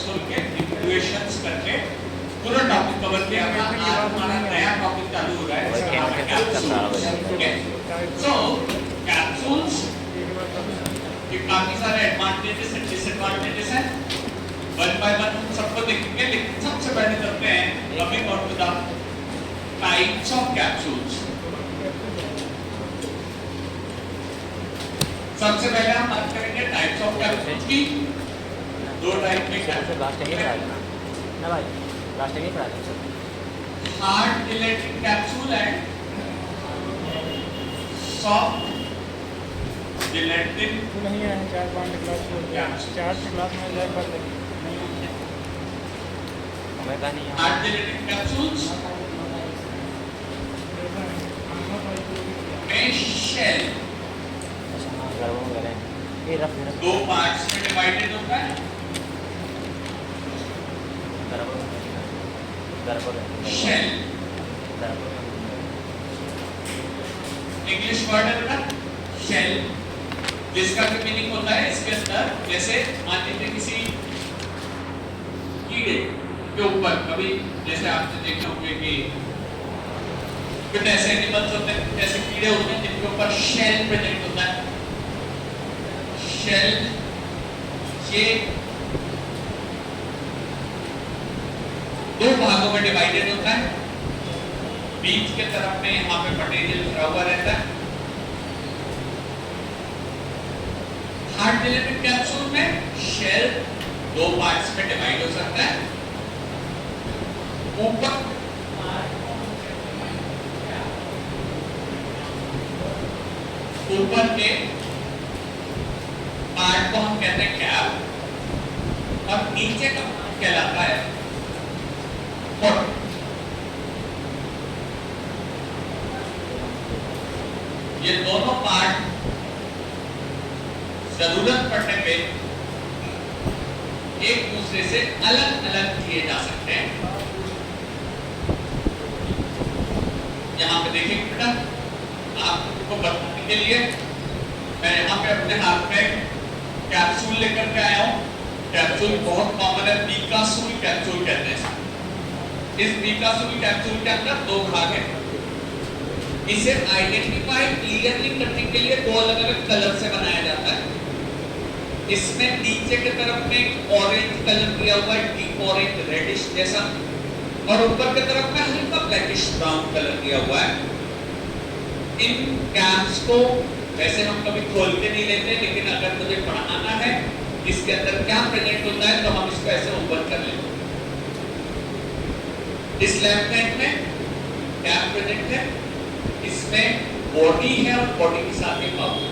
Capsule के equations करके पूरा टॉपिक कवर किया था। आज हमारा नया टॉपिक चालू हो रहा है इसका नाम है कैप्सूल्स। ओके, सो कैप्सूल्स के काफी सारे एडवांटेजेस एंड डिसएडवांटेजेस हैं। वन बाय वन हम सबको देखेंगे, लेकिन सबसे पहले करते हैं coming on to the types of capsules. सबसे पहले हम बात करेंगे टाइप्स ऑफ कैप्सूल्स की। दो टाइप के कैप्सूल लास्ट टाइम ही पढ़ा था ना भाई, लास्ट टाइम ही पढ़ा था sir. Hard gelatin capsule and soft gelatin नहीं है 4-5 क्लास में कैप्सूल। 4 क्लास में जाए पर हमें कहा नहीं हार्ड जिलेटिन कैप्सूल्स में शेल अच्छा हाँ गर्व वगैरह ये रफ दो पार्ट्स में डिवाइडेड होता है। शेल इंग्लिश वर्ड है बेटा शेल, जिसका भी मीनिंग होता है इसके अंदर, जैसे मान लीजिए किसी कीड़े के ऊपर कभी जैसे आपने देखे होंगे कि कुछ ऐसे एनिमल्स होते हैं, ऐसे कीड़े होते हैं जिनके ऊपर शेल प्रेजेंट होता है। शेल ये दो भागों में डिवाइडेड होता है। बीच के तरफ में यहाँ पे मटेरियल भरा हुआ रहता है। हार्ड जिलेटिन कैप्सूल में शेल दो पार्ट्स में डिवाइड हो सकता है। ऊपर के पार्ट को हम कहते हैं कैप और नीचे का कहलाता है पॉट। ये दोनों पार्ट जरूरत पड़ने पे एक दूसरे से अलग अलग किए जा सकते हैं। यहां पे देखिए बेटा, आपको बताने के लिए मैं यहाँ पे अपने हाथ में कैप्सूल लेकर के आया हूँ। कैप्सूल बहुत कॉमन है, बीकासूल कैप्सूल कहते हैं। इस बीकासूल कैप्सूल के अंदर दो भाग हैं। इसे आइडेंटिफाई क्लियरली करने के लिए दो अलग अलग कलर से बनाया जाता है। इसमें नीचे की तरफ में ऑरेंज कलर दिया हुआ है, डीप ऑरेंज रेडिश जैसा, और ऊपर की तरफ में हल्का ब्लैकिश ब्राउन कलर दिया हुआ है। इन कैप्स को वैसे हम कभी खोल के नहीं लेते, लेकिन अगर मुझे पढ़ाना है इसके अंदर क्या प्रेजेंट होता है तो हम इसको ऐसे ओपन कर लेते हैं। इस लेफ्ट हैंड में कैप प्रेजेंट है, इसमें बॉडी है और बॉडी के साथ ही पाउडर।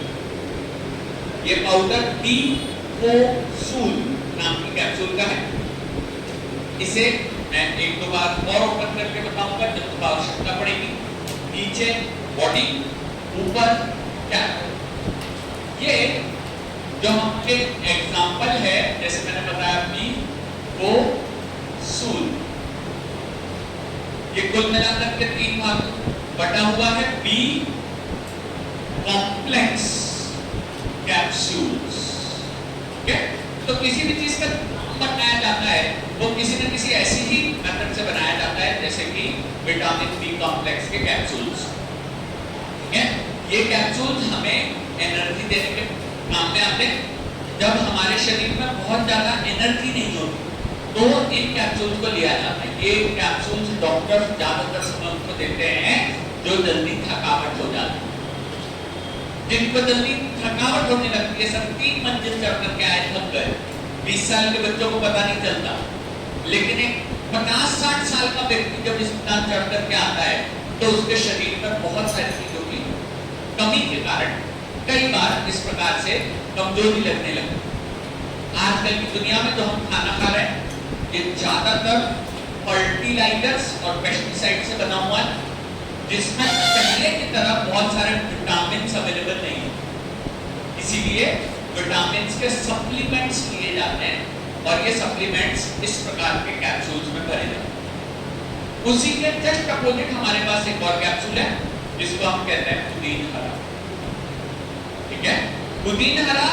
ये पाउडर बीकोसूल नाम की कैप्सूल का है। इसे मैं एक दो बार और ओपन करके बताऊंगा जब तक आवश्यकता पड़ेगी। नीचे बॉडी, ऊपर कैप। ये जो हमके एग्जाम्पल है, जैसे मैंने बताया बीकोसूल, ये कुल मिलाकर के 3 भाग बटा हुआ है। B complex capsules. ओके, तो किसी भी चीज का बनाया जाता है वो किसी न किसी ऐसी ही मेथड से बनाया जाता है, जैसे कि विटामिन बी कॉम्प्लेक्स के कैप्सूल्स। ठीक है, ये कैप्सूल्स हमें एनर्जी देने के काम में आते हैं। जब हमारे शरीर में बहुत ज्यादा एनर्जी नहीं होती तो इन कैप्सूल्स को लिया जाता है। ये कैप्सूल्स डॉक्टर ज्यादातर समय उनको देते हैं जो जल्दी थकावट हो जाती है। जिनको जल्दी थकावट होने लगती है, सब 3 मंजिल चढ़ करके आए, थक गए। 20 साल के बच्चों को पता नहीं चलता, लेकिन एक 50-60 साल का व्यक्ति जब इस स्थान चढ़ करके आता है तो उसके शरीर में बहुत सारी चीजों की कमी के कारण कई बार इस प्रकार से कमजोरी लगने लगती। आजकल की दुनिया में जो हम खाना खा रहे हैं ये ज्यादातर फर्टिलाइजर्स और पेस्टिसाइड से बना हुआ है, जिसमें पहले की तरह बहुत सारे विटामिन अवेलेबल नहीं है। इसीलिए विटामिन के सप्लीमेंट्स लिए जाते हैं और ये सप्लीमेंट्स इस प्रकार के कैप्सूल्स में भरे जाते हैं। उसी के जस्ट अपोजिट हमारे पास एक और कैप्सूल है जिसको हम कहते हैं पुदीन हरा। ठीक है, पुदीन हरा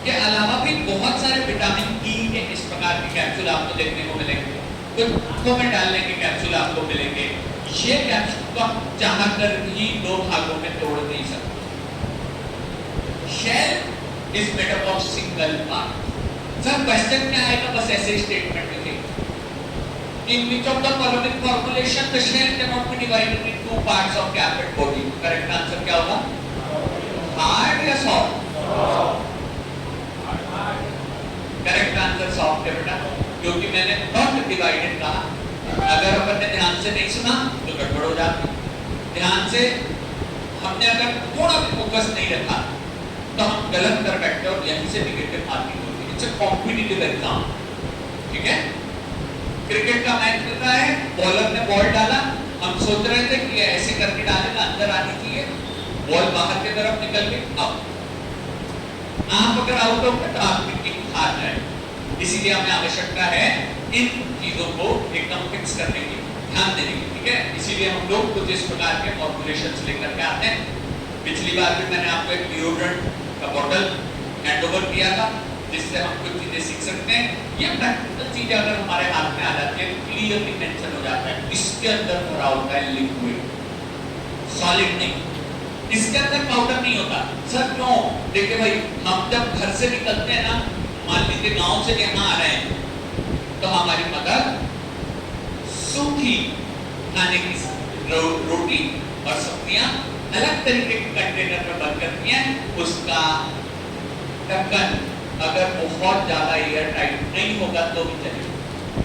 के अलावा भी बहुत सारे विटामिन ई के इस प्रकार के कैप्सूल कैप्सूल आपको देखने को मिलेंगे, कुछ आंखों में डालने के कैप्सूल आपको मिलेंगे। ये कैप्सूल को आप चाहकर ही दो भागों में तोड़ नहीं सकते। Shell is made up of single part. Sir question क्या आएगा, बस ऐसे स्टेटमेंट लिखेंगे, in which of the following formulation the shell cannot be divided into two parts of capillary body? Correct answer क्या होगा, हार्ड या सॉफ्ट? करेक्ट आंसर सॉफ्ट है बेटा, क्योंकि मैंने नॉट डिवाइडेड कहा। अगर अपन ने ध्यान से नहीं सुना तो गड़बड़ हो जाती। ध्यान से हमने अगर थोड़ा भी फोकस नहीं रखा तो हम गलत कर बैठते और यहीं से निगेटिव मार्किंग होती है। इट्स अ कॉम्पिटिटिव एग्जाम, ठीक है। क्रिकेट का मैच चल रहा है, बॉलर ने बॉल डाला, हम सोच रहे थे कि ऐसे करके डालेगा, अंदर आनी चाहिए, बॉल बाहर की तरफ निकल गई, आउट। आप अगर आउट हो गए तो आपकी टीम हार जाए। इसीलिए हमें आवश्यकता है इन चीजों को एकदम फिक्स करने की, ध्यान देने की, ठीक है। इसीलिए हम लोग कुछ इस प्रकार के फॉर्मुलेशंस लेकर के आते हैं। पिछली बार भी मैंने आपको एक डिओड्रेंट का बॉटल हैंड ओवर किया था, जिससे हम कुछ चीजें सीख सकते हैं। ये प्रैक्टिकल चीजें अगर हमारे हाथ में आ जाती है, क्लियरली मेंशन हो जाता है इसके अंदर भरा होता है लिक्विड, सॉलिड नहीं। इसके अंदर पाउडर नहीं होता। सर क्यों? देखिए भाई, हम जब घर से निकलते हैं ना, मान लीजिए गांव से यहाँ आ रहे हैं, तो हमारी मदर सूखी खाने की रोटी और सब्जियां अलग तरीके के कंटेनर में बंद करती हैं। उसका ढक्कन अगर बहुत ज्यादा एयर टाइट नहीं होगा तो भी चलेगा,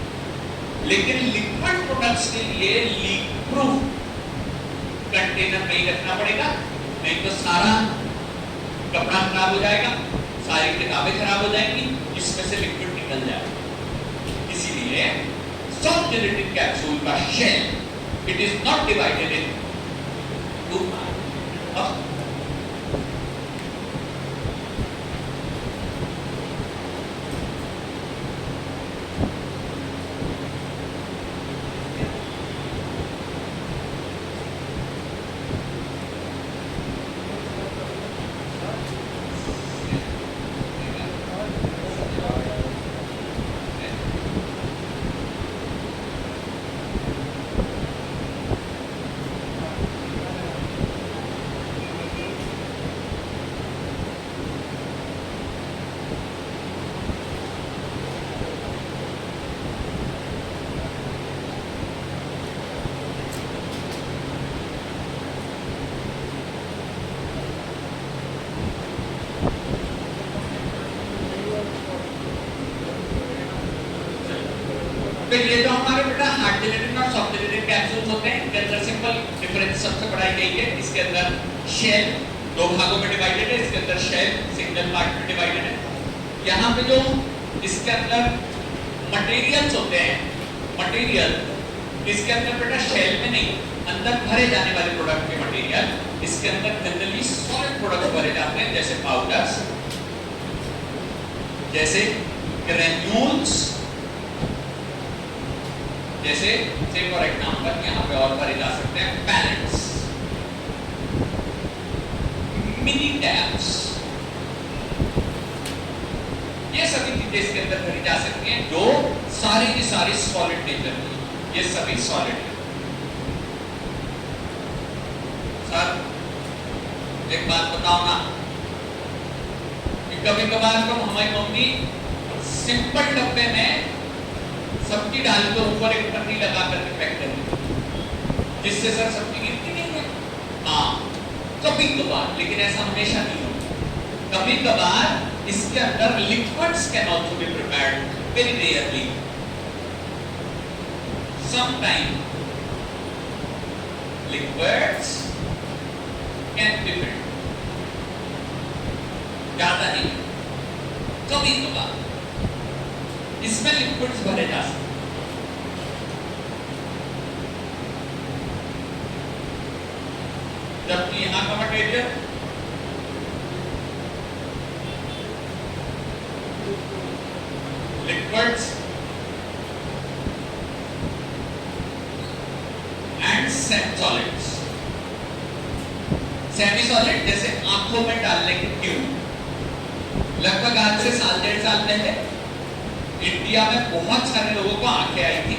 लेकिन लिक्विड प्रोडक्ट्स के लिए लीक प्रूफ कंटेनर में ही रखना पड़ेगा, नहीं तो सारा कपड़ा खराब हो जाएगा, सारी किताबें खराब हो जाएंगी, इसमें से लिक्विड निकल जाएगा। इसीलिए सॉफ्ट जेलेटिन कैप्सूल का shell it is not divided in two part. तो ये जो हमारे बेटा हार्ड जेलेटिन और सॉफ्ट जेलेटिन कैप्सूल्स होते हैं, इनके अंदर सिंपल डिफरेंस सबसे बड़ा यही है। इसके अंदर शेल दो भागों में डिवाइडेड है, इसके अंदर शेल सिंगल पार्ट में डिवाइडेड है। यहाँ पे जो इसके अंदर मटेरियल्स होते हैं, मटेरियल इसके अंदर बेटा शेल में नहीं, अंदर भरे जाने वाले प्रोडक्ट के मटेरियल इसके अंदर जनरली सॉलिड प्रोडक्ट भरे जाते हैं, जैसे पाउडर्स, जैसे ग्रेन्यूल्स, जैसे से फॉर एग्जांपल यहाँ पे और भरे जा सकते हैं पैलेट्स, मिनी टैब्स, ये सभी चीजें इसके अंदर भरी जा सकती हैं, जो सारी की सारी सॉलिड नेचर की, ये सभी सॉलिड है। सर एक बात बताओ ना, कि कभी कभार तो हमारी मम्मी सिंपल डब्बे में सब्जी डाल कर ऊपर एक पन्नी लगा करके पैक कर दी, जिससे सर सब्जी गिरती नहीं है। हाँ कभी कभार, लेकिन ऐसा हमेशा नहीं होता। कभी कभार इसके अंदर liquids can also be prepared, very rarely, sometime liquids can be filled, ज्यादा नहीं, कभी कभार इसमें लिक्विड्स भरे जा सकते हैं। जबकि यहाँ का material liquids and solids, semi solid जैसे आंखों में डालने की ट्यूब, लगभग आज से साल डेढ़ साल पहले इंडिया में बहुत सारे लोगों को आंखें आई थी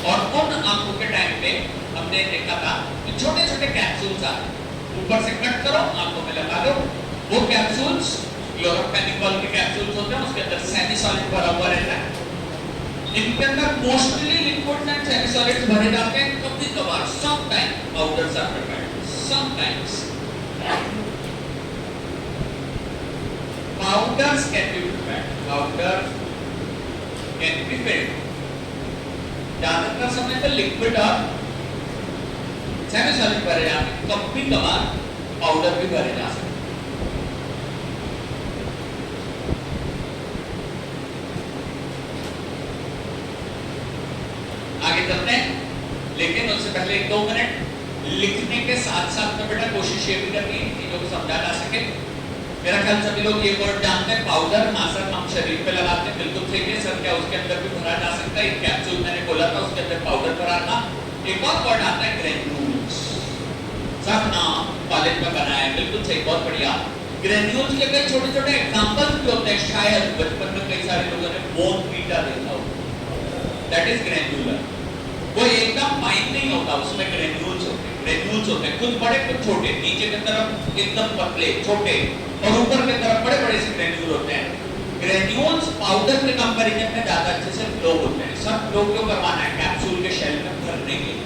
और उन आंखों के टाइम पे हमने देखा था कि छोटे छोटे कैप्सूल्स आए, ऊपर से कट करो आंखों में लगा दो। वो कैप्सूल्स क्लोरोफेनिकोल के कैप्सूल्स होते हैं, उसके अंदर सेमी सॉलिड भरा हुआ रहता है। इनके अंदर mostly liquid and semi solids भरे जाते हैं, कभी कभार some time powders are prepared, sometimes powders can be prepared, powders can be filled। ज्यादातर समय तो लिक्विड और सेमी सॉलिड भरे जाते हैं, कभी कभार पाउडर भी भरे जा सकते हैं। आगे चलते हैं, लेकिन उससे पहले 1-2 मिनट लिखने के साथ साथ में बेटा कोशिश ये भी करनी है चीजों को समझा जा सके। मेरा ख्याल सभी लोग ये वर्ड जानते हैं, पाउडर मासक हम शरीर पे लगाते हैं, बिल्कुल सही है सर। क्या उसके अंदर भी भरा जा सकता है? एक कैप्सूल मैंने बोला था उसके अंदर पाउडर भरा था। एक और वर्ड आता है ग्रेन्यूल्स, सब नाम कॉलेज में बना है, बिल्कुल सही, बहुत बढ़िया। ग्रेन्यूल्स के कई छोटे छोटे एग्जांपल्स भी होते हैं, शायद बचपन में कई सारे लोगों ने बोर्नवीटा देखा हो, दैट इज ग्रेन्यूलर। वो एकदम फाइन नहीं होता, उसमें ग्रेन्यूल्स होते हैं, ग्रेन्यूल्स होते हैं, कुछ बड़े कुछ छोटे, नीचे की तरफ एकदम पतले छोटे और ऊपर की तरफ बड़े बड़े से ग्रेन्यूल होते हैं। ग्रेन्यूल्स पाउडर के कंपैरिजन में ज्यादा अच्छे से फ्लो होते हैं। सब फ्लो क्यों करवाना है? कैप्सूल के शेल में भरने के लिए,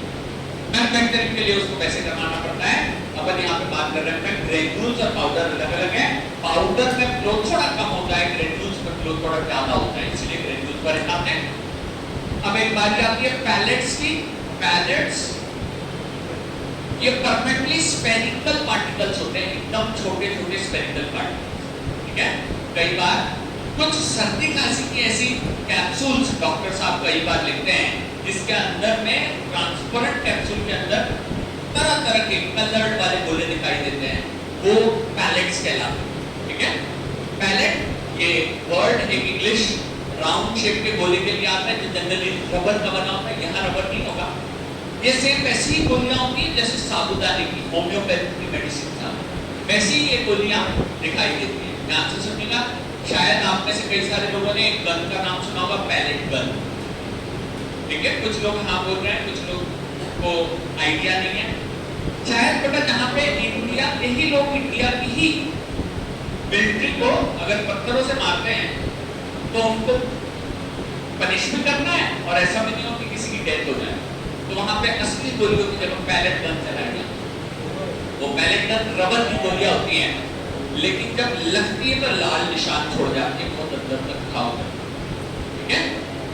मैन्युफैक्चरिंग के लिए उसको कैसे करवाना पड़ता है। अपन यहाँ पे बात कर रहे हैं ग्रेन्यूल्स और पाउडर अलग अलग है। पाउडर में फ्लो थोड़ा कम होता है, ग्रेन्यूल्स में फ्लो थोड़ा ज्यादा होता है, इसलिए ग्रेन्यूल्स भरे जाते हैं। अब एक बात आती है पैलेट्स की। पैलेट्स ये परफेक्टली स्फेरिकल पार्टिकल्स होते हैं, एकदम छोटे छोटे स्फेरिकल पार्टिकल्स, ठीक है। कई बार कुछ सर्दी खांसी की ऐसी कैप्सूल्स डॉक्टर साहब कई बार लिखते हैं जिसके अंदर में ट्रांसपेरेंट कैप्सूल के अंदर तरह तरह के कलर्ड वाले गोले दिखाई देते हैं, वो पैलेट्स कहलाते हैं, ठीक है। पैलेट ये वर्ड एक इंग्लिश राउंड शेप के गोले के लिए आता है जो जनरली रबर का बना होता है। यहाँ रबर नहीं होगा, ये सेम वैसी ही गोलियां होंगी जैसे साबुदाने की होम्योपैथी की मेडिसिन था, वैसी ये गोलियां दिखाई देती हैं। ध्यान से सुनिएगा, शायद आप में से कई सारे लोगों ने एक गन का नाम सुना होगा, पैलेट गन, ठीक है। कुछ लोग हाँ बोल रहे हैं, कुछ लोग को आइडिया नहीं है। शायद बेटा जहाँ पे इंडिया यही लोग इंडिया की ही मिलिट्री को अगर पत्थरों से मारते हैं तो उनको पनिश भी करना है और ऐसा भी नहीं हो कि किसी की डेथ हो जाए, तो वहां पे असली गोलियों की जगह पैलेट गन चलाया जाता है। वो पैलेट गन रबर की गोलियां होती हैं, लेकिन जब लगती है तो लाल निशान छोड़ जाती है, बहुत अंदर तक घाव करती है, ठीक है।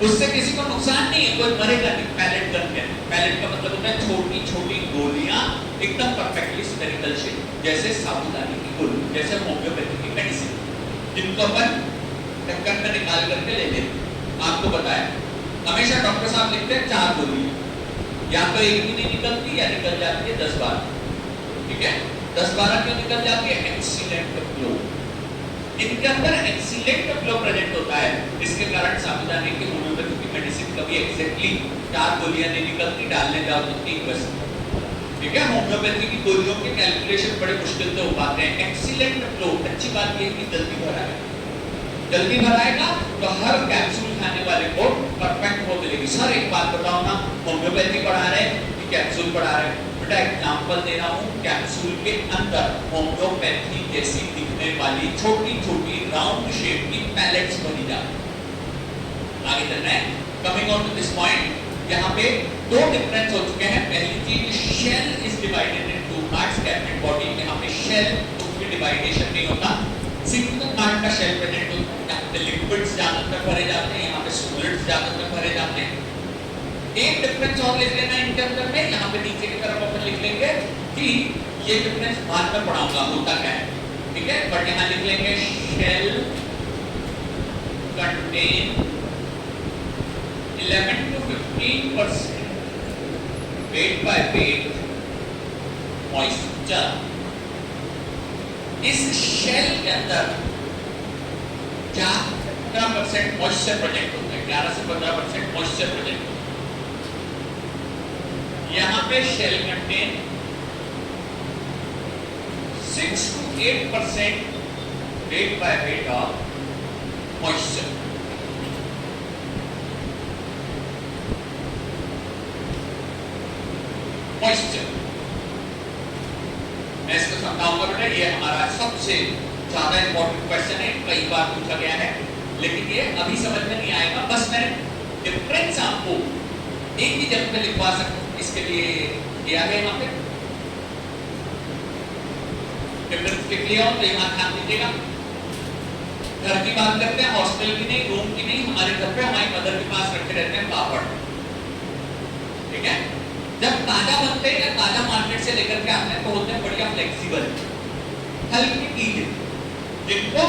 उससे किसी को नुकसान नहीं है, कोई मरेगा नहीं। पैलेट गन क्या है? पैलेट का मतलब होता है छोटी छोटी गोलियां एकदम परफेक्टली स्फेरिकल शेप, जैसे साबुदाने की गोली, जैसे होम्योपैथी की मेडिसिन, जिनको अपन ढक्कन में निकाल करके ले लेते। आपको बताया हमेशा डॉक्टर साहब लिखते हैं 4 गोलियां, या तो एक भी नहीं निकलती या निकल जाती है 10-12, ठीक है। 10-12 क्यों निकल जाती है? एक्सीलेंट फ्लो, इनके अंदर एक्सीलेंट फ्लो प्रेजेंट होता है, इसके कारण साबुदाने की होम्योपैथी की मेडिसिन कभी एग्जैक्टली 4 गोलियां नहीं निकलती, डालने जाओ तो 3 बचती, ठीक है। होम्योपैथी की गोलियों के कैलकुलेशन बड़े मुश्किल से हो पाते हैं। एक्सीलेंट फ्लो, अच्छी बात यह कि जल्दी भराएगा, जल्दी भराएगा तो हर कैप्सूल खाने वाले को परफेक्ट वो मिलेगी। सर एक बात बताओ ना, होम्योपैथी पढ़ा रहे हैं कि कैप्सूल पढ़ा रहे हैं? बेटा एग्जांपल दे रहा हूँ, कैप्सूल के अंदर होम्योपैथी जैसी दिखने वाली छोटी छोटी राउंड शेप की पैलेट्स बनी जाती है। आगे चलना है, coming on to this point, यहाँ पे 2 डिफरेंस हो चुके हैं। पहली चीज, shell is divided into parts, कैप्टेड बॉडी, यहाँ पे शेल उसकी डिवाइडेशन नहीं होता, सिंगल पार्ट का शेल प्रेजेंट होता है। यहाँ पे लिक्विड्स ज्यादातर भरे जाते हैं, यहाँ पे सॉलिड्स ज्यादातर भरे जाते हैं। एक डिफरेंस और लिख लेना इनके अंदर में, यहाँ पे नीचे की तरफ अपन लिख लेंगे कि ये डिफरेंस बाद में पढ़ाऊंगा होता क्या है, ठीक है। बट यहाँ लिख लेंगे shell contain 11 to 15% weight by weight moisture। इस शेल के अंदर 15% मॉइस्चर प्रेजेंट होता है, 11 से 15% मॉइस्चर प्रेजेंट होता है। यहाँ पे shell contain 6 to 8% weight by weight of moisture। Moisture. मैं इसको समझाऊंगा बेटा, ये हमारा सबसे ज्यादा इंपॉर्टेंट क्वेश्चन है, कई बार पूछा गया है, लेकिन ये अभी समझ में नहीं आएगा। बस मैं डिफरेंस आपको एक ही जगह पे लिखवा सकूं, इसके लिए दिया है यहाँ पे डिफरेंस लिख लिया हो तो यहाँ ध्यान दीजिएगा। घर की बात करते हैं, हॉस्टल की नहीं, रूम की नहीं। हमारे घर पे हमारी मदर के पास रखे रहते हैं पापड़, ठीक है। जब ताजा बनते हैं या ताजा मार्केट से लेकर के आते हैं तो होते हैं बढ़िया फ्लेक्सिबल, हल्की कीले, जिनको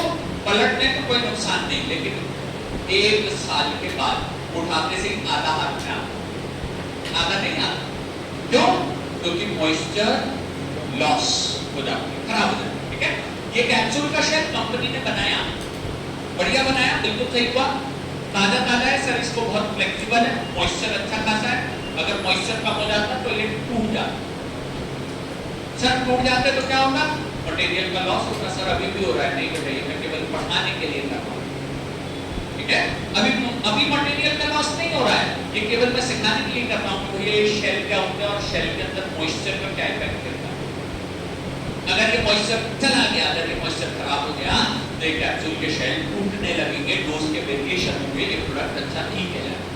पलटने का कोई नुकसान नहीं, लेकिन 1 साल के बाद उठाते से आधा हाथ में आधा नहीं आता। क्यों? क्योंकि मॉइस्चर लॉस हो जाती है, खराब हो जाती है, ठीक है। ये कैप्सूल का शेल कंपनी ने बनाया, बढ़िया बनाया, बिल्कुल सही हुआ, ताजा ताजा है सर, इसको बहुत फ्लेक्सिबल है, मॉइस्चर अच्छा खासा है। अगर मॉइस्चर कम हो जाता तो ये टूट जाता। सर टूट जाते तो क्या होगा? मटेरियल का लॉस होगा। सर अभी भी हो रहा है, नहीं बताइए, मैं केवल पढ़ाने के लिए कर रहा हूँ, ठीक है। अभी मटेरियल का लॉस नहीं हो रहा है, ये केवल मैं सिखाने के लिए कर रहा हूँ कि ये शेल क्या होता है और शेल के अंदर मॉइस्चर का क्या इफेक्ट करता है। अगर ये मॉइस्चर चला गया, अगर ये मॉइस्चर खराब हो गया तो ये कैप्सूल के शेल टूटने लगेंगे, डोज के वेरिएशन होंगे, ये प्रोडक्ट अच्छा नहीं कहलाएगा,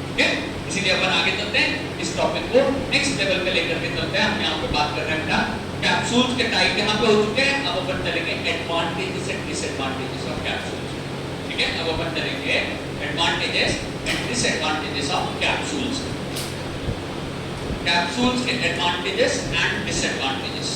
ठीक है। इसीलिए अपन आगे चलते हैं, इस टॉपिक को नेक्स्ट लेवल पे लेकर के चलते हैं। हम यहाँ पे बात कर रहे हैं बेटा कैप्सूल्स के टाइप यहाँ पे हो चुके हैं। अब अपन चलेंगे advantages and disadvantages of capsules, ठीक है। अब अपन चलेंगे advantages and disadvantages of capsules, capsules के एडवांटेजेस एंड डिसएडवांटेजेस।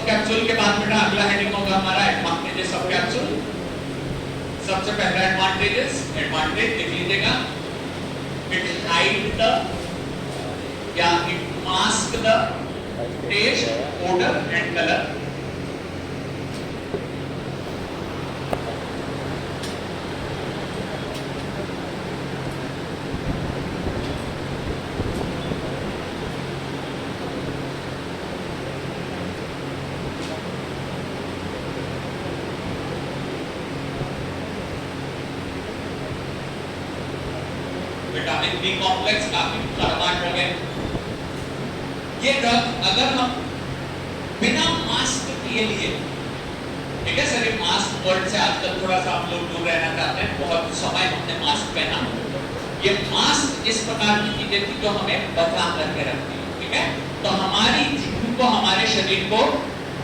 कैप्सूल के बाद बेटा अगला हेडिंग होगा हमारा एडवांटेजेस ऑफ कैप्सूल। सबसे पहला एडवांटेजेस, एडवांटेज लिख लीजिएगा, इट हाइड द या it mask the taste, odour and colour. Vitamin B complex काफी खतरनाक हो गए। ये ड्रग अगर हम बिना मास्क किए लिए, ठीक है सर, ये मास्क वर्ड से आजकल थोड़ा सा हम लोग दूर रहना चाहते हैं, बहुत समय हमने मास्क पहना। ये मास्क इस प्रकार की चीजें थी जो हमें बचा करके रखती है, ठीक है। तो हमारी जिस्म को, हमारे शरीर को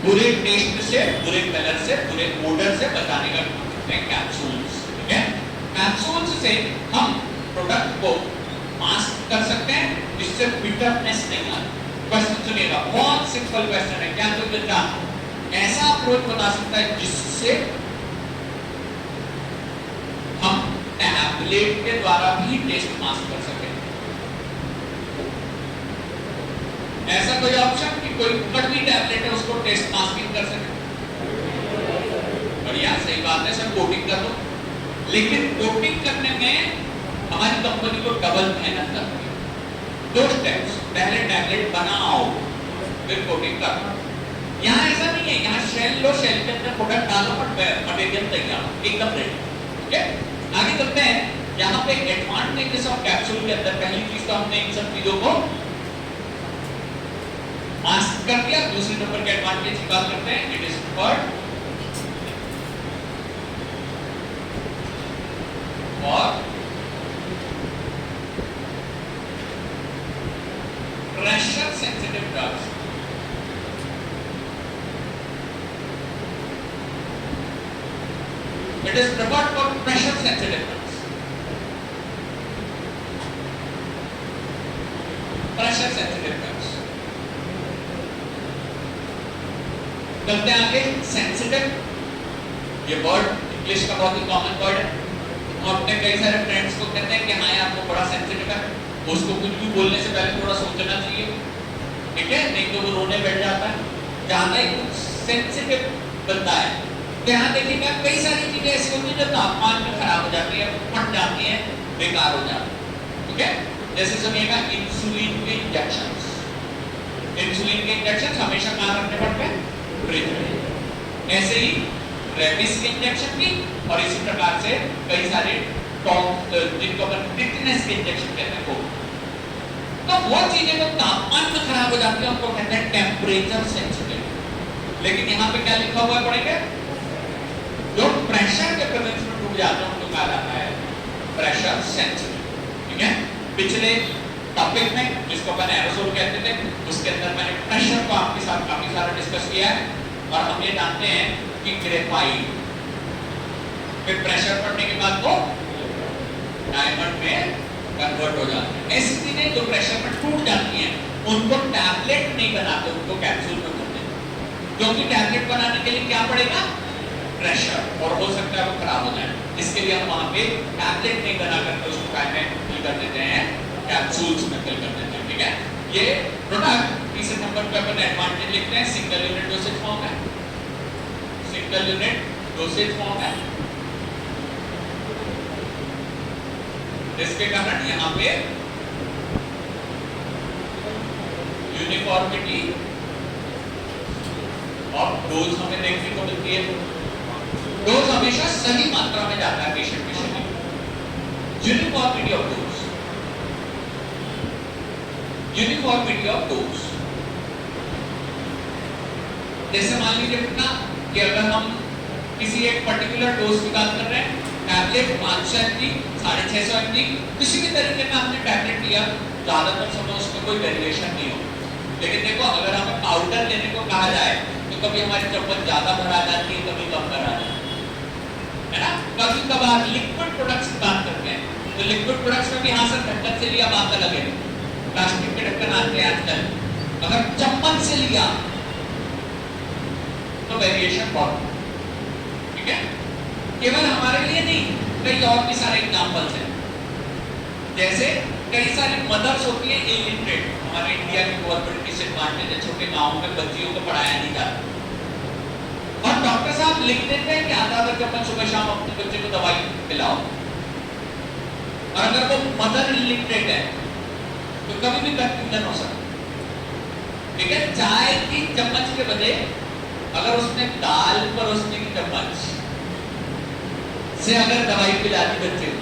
बुरे टेस्ट से, बुरे कलर से, बुरे ओडर से बचाने का काम करते हैं कैप्सूल्स, ठीक है। कैप्सूल्स से हम प्रोडक्ट को मास्क कर सकते हैं, जिससे बिटरनेस नहीं आती। क्वेश्चन सुनिएगा, बहुत सिंपल क्वेश्चन है, क्या कोई बच्चा ऐसा अप्रोच बता सकता है जिससे हम टैबलेट के द्वारा भी टेस्ट मास्क कर सके? ऐसा कोई ऑप्शन कि कोई कड़वी टैबलेट है उसको टेस्ट मास्किंग कर सके? बढ़िया, सही बात है सर, कोटिंग कर दो। लेकिन कोटिंग करने में हमारी कंपनी को डबल मेहनत करती है। 2 स्टेप्स, पहले टैबलेट बनाओ फिर कोटिंग करो। यहाँ ऐसा नहीं है, यहाँ शेल लो, शेल के अंदर प्रोडक्ट डालो और मटेरियल तैयार, एकदम रेडी, ठीक है। आगे चलते हैं, यहाँ पे एडवांटेजेस ऑफ कैप्सूल के अंदर पहली चीज तो हमने इन सब चीजों को मास्क कर दिया। दूसरे नंबर के एडवांटेज की बात करते हैं, it is for pressure sensitive drugs. It is preferred for pressure sensitive drugs. Pressure sensitive drugs. चलते हैं आगे, sensitive, ये वर्ड इंग्लिश का बहुत ही कॉमन वर्ड है। हम अपने कई सारे फ्रेंड्स को कहते हैं कि हाँ यार वो बड़ा सेंसिटिव है, उसको कुछ भी बोलने से पहले थोड़ा सोचना चाहिए, ठीक है, नहीं तो वो रोने बैठ जाता है। ज्यादा ही कुछ सेंसिटिव बनता है तो यहाँ देखिएगा कई सारी चीजें ऐसी होती है जो तापमान में खराब हो जाती है, फट जाती है, बेकार हो जाती है, ठीक है। जैसे सुनिएगा इंसुलिन के इंजेक्शंस, इंसुलिन के इंजेक्शंस हमेशा कहाँ रखने पड़ते हैं, फ्रिज में। ऐसे ही रेबिस के इंजेक्शन भी, और इसी प्रकार से कई सारे जिनको अपन टिटनेस के इंजेक्शन कहते हैं वो। तो वो चीजें जो तापमान में खराब हो जाती है उनको कहते हैं टेम्परेचर सेंसिटिव। लेकिन यहाँ पे क्या लिखा हुआ है पढ़ेंगे, जो प्रेशर के प्रेजेंस में डूब जाते हैं उनको कहा जाता है प्रेशर सेंसिटिव, ठीक है। पिछले टॉपिक में जिसको अपन एरोसोल कहते थे उसके अंदर मैंने प्रेशर को आपके साथ काफी सारा डिस्कस किया है, और हम ये जानते हैं कि ग्रेफाइट फिर प्रेशर पड़ने के बाद वो डायमंड में कन्वर्ट हो जाते हैं। ऐसी चीजें जो प्रेशर पर टूट जाती हैं उनको टैबलेट नहीं बनाते, उनको कैप्सूल में भरते हैं, क्योंकि टैबलेट बनाने के लिए क्या पड़ेगा, प्रेशर, और हो सकता है वो खराब हो जाए। इसके लिए हम वहां पे टैबलेट नहीं बना करके उसको काय में फिल कर देते हैं, कैप्सूल्स में फिल कर देते हैं, ठीक है। ये प्रोडक्ट तीसरे नंबर पे अपन एडवांटेज लिखते हैं, सिंगल यूनिट डोसेज फॉर्म है, सिंगल यूनिट डोसेज फॉर्म है। इसके कारण यहाँ पे यूनिफॉर्मिटी और डोज हमें देखने को मिलती है। डोज हमेशा सही मात्रा में जाता है पेशेंट के शरीर में। Uniformity of dose, uniformity of dose, जैसे मान लीजिए बेटा कि अगर हम किसी एक पर्टिकुलर डोज की बात कर रहे हैं, टैबलेट 500 mg, 650 mg, किसी भी तरीके का हमने टैबलेट लिया, ज्यादातर समय उसमें कोई वेरिएशन नहीं होगा। लेकिन देखो अगर हमें पाउडर लेने को कहा जाए तो कभी हमारी चम्मच ज्यादा भरा जाती है, कभी कम भरा जाती है ना। कभी कभार लिक्विड प्रोडक्ट्स की बात करते हैं तो लिक्विड प्रोडक्ट्स में भी यहाँ से ढक्कन से लिया बात अलग है, प्लास्टिक के ढक्कन आते हैं आजकल, अगर चम्मच से लिया तो वेरिएशन बहुत, ठीक है। केवल हमारे लिए नहीं, कई और भी सारे एग्जांपल्स हैं। जैसे कई सारी मदर्स होती हैं इलिटरेट, हमारे इंडिया की गवर्नमेंट की डिसएडवांटेज है, छोटे गांवों में बच्चियों को पढ़ाया नहीं जाता, और डॉक्टर साहब लिख देते हैं कि आधा आधा अपन सुबह शाम अपने बच्चे को दवाई पिलाओ। और अगर वो मदर इलिटरेट है तो कभी भी कंफ्यूजन हो सकता है, ठीक है। चाय की चम्मच के बजाय अगर उसने दाल परोसने की चम्मच से अगर दवाई पिला दी बच्चे को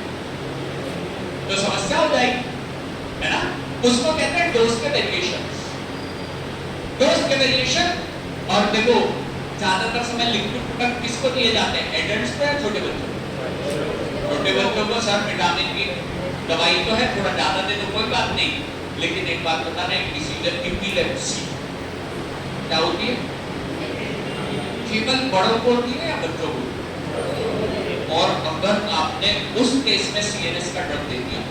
तो समस्या हो जाएगी, है ना। उसको कहते हैं डोज के वेरिएशन, डोज के वेरिएशन। और देखो ज्यादातर समय लिक्विड प्रोडक्ट किसको दिए जाते हैं, एडल्ट्स को या छोटे बच्चों को, छोटे बच्चों को। सर विटामिन की दवाई तो है, थोड़ा ज्यादा दे दो कोई बात नहीं, लेकिन एक बात बताना, एपिलेप्सी क्या होती है, केवल बड़ों को होती है या बच्चों को। और अगर आपने उस केस में सीएनएस का ड्रग दे दिया,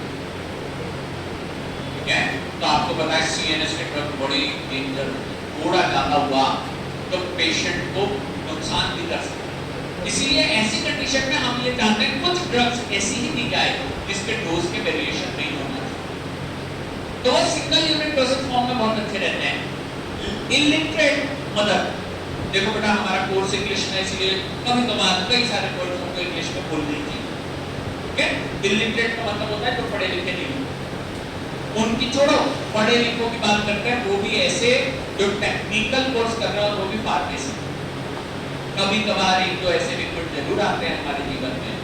ठीक है, तो आपको पता है सीएनएस के ड्रग बड़ी डेंजर, थोड़ा ज्यादा हुआ तो पेशेंट को नुकसान भी कर सकता है। इसीलिए ऐसी कंडीशन में हम ये जानते हैं कुछ ड्रग्स ऐसी ही दी जाए जिसके डोज के वेरिएशन नहीं होना चाहिए, तो वो सिंगल यूनिट डोसेज फॉर्म में बहुत अच्छे रहते हैं। इलिटरेट मदर, देखो बेटा हमारा कोर्स इंग्लिश में, इसलिए कभी कभार कई सारे वर्ड्स हमको इंग्लिश में बोल नहीं चाहिए, ठीक है। इलिटरेट का मतलब होता है जो पढ़े लिखे नहीं, उनकी छोड़ो, पढ़े लिखों की बात करते हैं, वो भी ऐसे जो टेक्निकल कोर्स कर रहे हैं और वो भी फार्मेसी। कभी कभार एक तो ऐसे लिक्विड जरूर आते हैं हमारे जीवन में,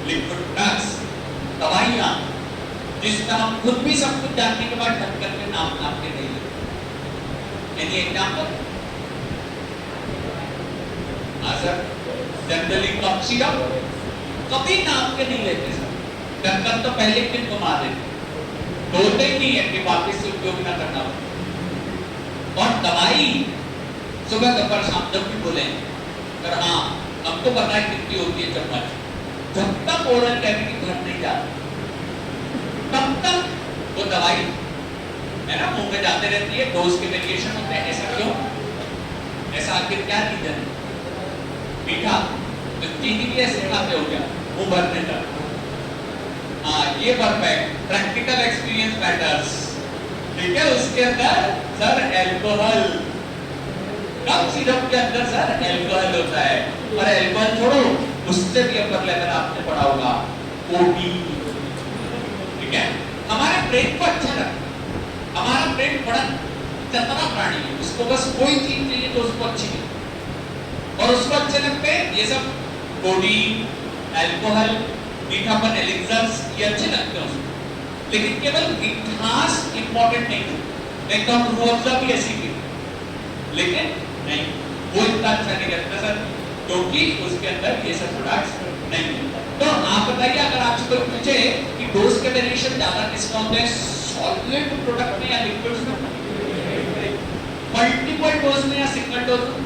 लिक्विड ड्रग्स, दवाइयाँ, जिसका हम खुद भी सब कुछ जानने के बाद ढक्कन में नाम के नहीं लेते। Any example? Generally cup syrup कभी नाम के नहीं लेते सर, ढक्कन तो पहले दिन घुमा देते, बोलते ही नहीं है कि वापस से उपयोग न करना हो। और दवाई सुबह दोपहर शाम जब भी बोले, पर हाँ हमको पता है कितनी होती है चम्मच, जब तक ओरल कैविटी भर नहीं जाती तब तक वो दवाई है ना मुंह में जाते रहती है, डोज के वेरिएशन होते हैं। ऐसा क्यों? ऐसा आखिर क्या रीजन है? मीठा तो चीनी भी ऐसे खाते हो क्या मुंह भरने का? हाँ ये परफेक्ट, प्रैक्टिकल एक्सपीरियंस मैटर्स, ठीक है। उसके अंदर सर एल्कोहल, कम सिरप के अंदर सर एल्कोहल होता है, और एल्कोहल छोड़ो, उससे भी अपर लेवल आपने पढ़ा होगा ओडी, ठीक है। हमारे ब्रेन को अच्छा लगता, हमारा ब्रेन बड़ा चतरा प्राणी है, उसको बस कोई चीज चाहिए तो उसको अच्छी लगती, और उसको अच्छे लगते हैं ये सब कोडीन, अल्कोहल, मीठापन, एलिक्सर्स, ये अच्छे लगते हैं उसको। लेकिन केवल मिठास इंपॉर्टेंट नहीं है, नहीं तो हम रूअफ़ज़ा भी ऐसी पी, लेकिन नहीं, वो इतना अच्छा नहीं लगता सर, क्योंकि उसके अंदर ये सब प्रोडक्ट्स नहीं मिलता। तो आप बताइए, अगर आपसे कोई पूछे कि डोज के वेरिएशन ज्यादा किसमें होते हैं, सॉलिड प्रोडक्ट में या लिक्विड्स में, मल्टीपल डोज में या सिंगल डोज में?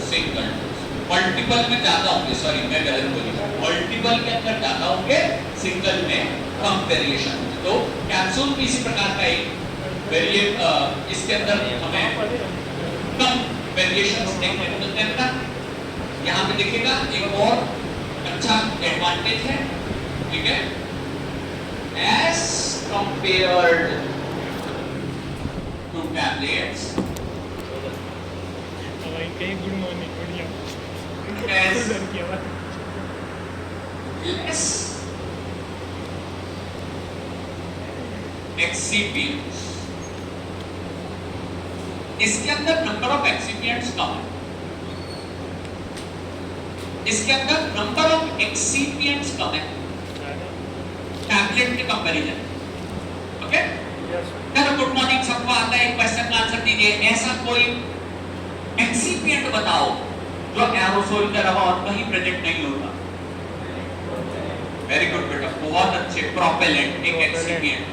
Single dose. मल्टीपल में ज्यादा होंगे, सॉरी मैं गलत बोली, मल्टीपल के अंदर ज्यादा होंगे, सिंगल में कम वेरिएशन। तो कैप्सूल भी इसी प्रकार का एक वेरिएट, इसके अंदर हमें कम वेरिएशंस देखने को मिलते हैं। यहाँ पे देखिएगा एक और अच्छा एडवांटेज है, ठीक है, एज कंपेयर्ड टू टैबलेट्स, कहीं गुड मॉर्निंग बढ़िया as की आवाज less excipients, इसके अंदर नंबर ऑफ एक्सिपिएंट्स कम है, इसके अंदर नंबर ऑफ एक्सिपिएंट्स कम है टैबलेट के कंपैरिजन, ओके। चलो गुड मॉर्निंग, सबको आता है, क्वेश्चन का आंसर दीजिए, ऐसा कोई एक्सिपिएंट बताओ जो एरोसोल के अलावा और कहीं प्रेजेंट नहीं होता। वेरी गुड बेटा, बहुत अच्छे, प्रोपेलेंट एक एक्सिपिएंट,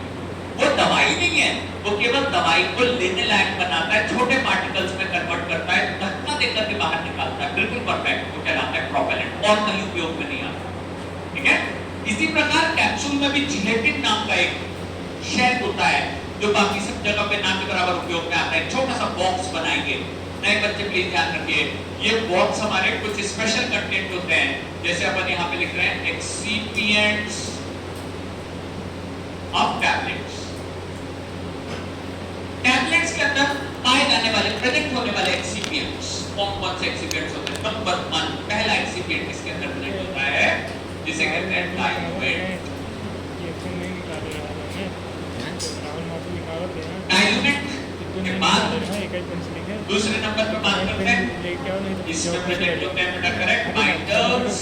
वो दवाई नहीं है, वो केवल दवाई को लेने लायक बनाता है, छोटे पार्टिकल्स में कन्वर्ट करता है, धक्का देकर के बाहर निकालता है, बिल्कुल परफेक्ट, वो कहलाता है प्रोपेलेंट, और कहीं उपयोग में नहीं आता, ठीक है। इसी प्रकार कैप्सूल में भी जिलेटिन नाम का एक शेल होता है जो बाकी सब जगह पे ना के बराबर उपयोग में आता है, छोटा सा बॉक्स बनाएंगे, नए बच्चे प्लीज ध्यान रखिए, ये बॉक्स हमारे कुछ स्पेशल कंटेंट होते हैं, जैसे अपन यहाँ पे लिख रहे हैं एक्सिपिएंट्स ऑफ टैबलेट्स। टैबलेट्स के अंदर पाए जाने वाले, प्रेजेंट होने वाले एक्सिपिएंट्स, कौन से एक्सिपिएंट्स होते हैं? नंबर 1, पहला एक्सिपिएंट इसके अंदर प्रेजेंट होता है जिसे कहते हैं डाइल्यूमेंट। डाइल्यूमेंट के बाद दूसरे नंबर पे बात करते हैं, इसमें प्रेजेंट होते हैं बेटा, करेक्ट, बाइंडर्स,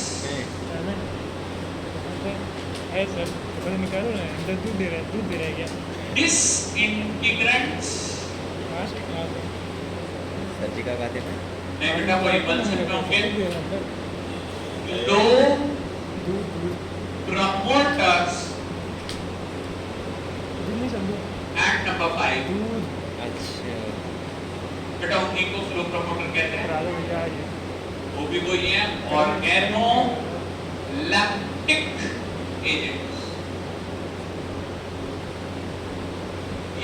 है सर, पता निकालो ना, अंदर दूध दे रहा है क्या? डिसइंटीग्रेंट्स, सब्जी का खाते हैं नहीं बेटा, वही बन सकते होंगे, लो प्रमोटर्स, एंड नंबर 5, अच्छा बेटा उन्हीं को फ्लो प्रमोटर कहते हैं, वो भी वही है, ऑर्गेनो लैक्टिक एजेंट्स,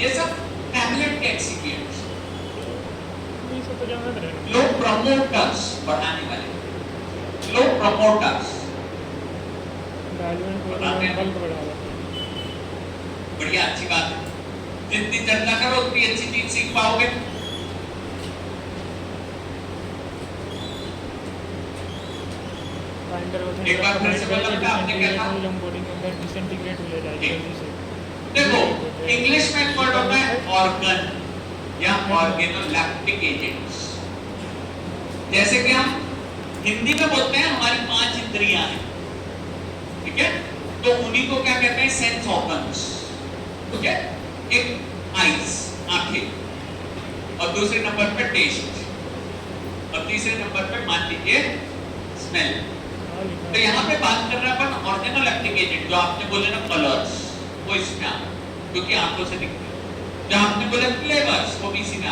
ये सब टैबलेट के एक्सिपिएंट्स। लो प्रमोटर्स, बढ़ाने वाले, लो प्रमोटर्स, बढ़िया, अच्छी बात है, जितनी चर्चा करो उतनी अच्छी चीज सीख पाओगे। एक बार फिर से बोलना बेटा, आपने क्या कहा? डिसइंटीग्रेट हो जाएगा जल्दी से। देखो इंग्लिश में वर्ड होता है ऑर्गन या ऑर्गेनोलैक्टिक एजेंट्स, जैसे कि हम हिंदी में बोलते हैं हमारी 5 इंद्रियां हैं, ठीक है, तो उन्हीं को क्या कहते हैं? सेंस ऑर्गन्स, ठीक है। एक आईज, आंखें, और दूसरे नंबर पे टेस्ट, और तीसरे नंबर पे मान लीजिए स्मेल। तो यहाँ पे बात कर रहे हैं अपन ऑर्गेनोलैक्टिक एजेंट, जो आपने बोले ना कलर्स, वो इसमें आ, क्योंकि आंखों से दिखते हैं, जो आपने बोले फ्लेवर्स, वो भी इसी में आ,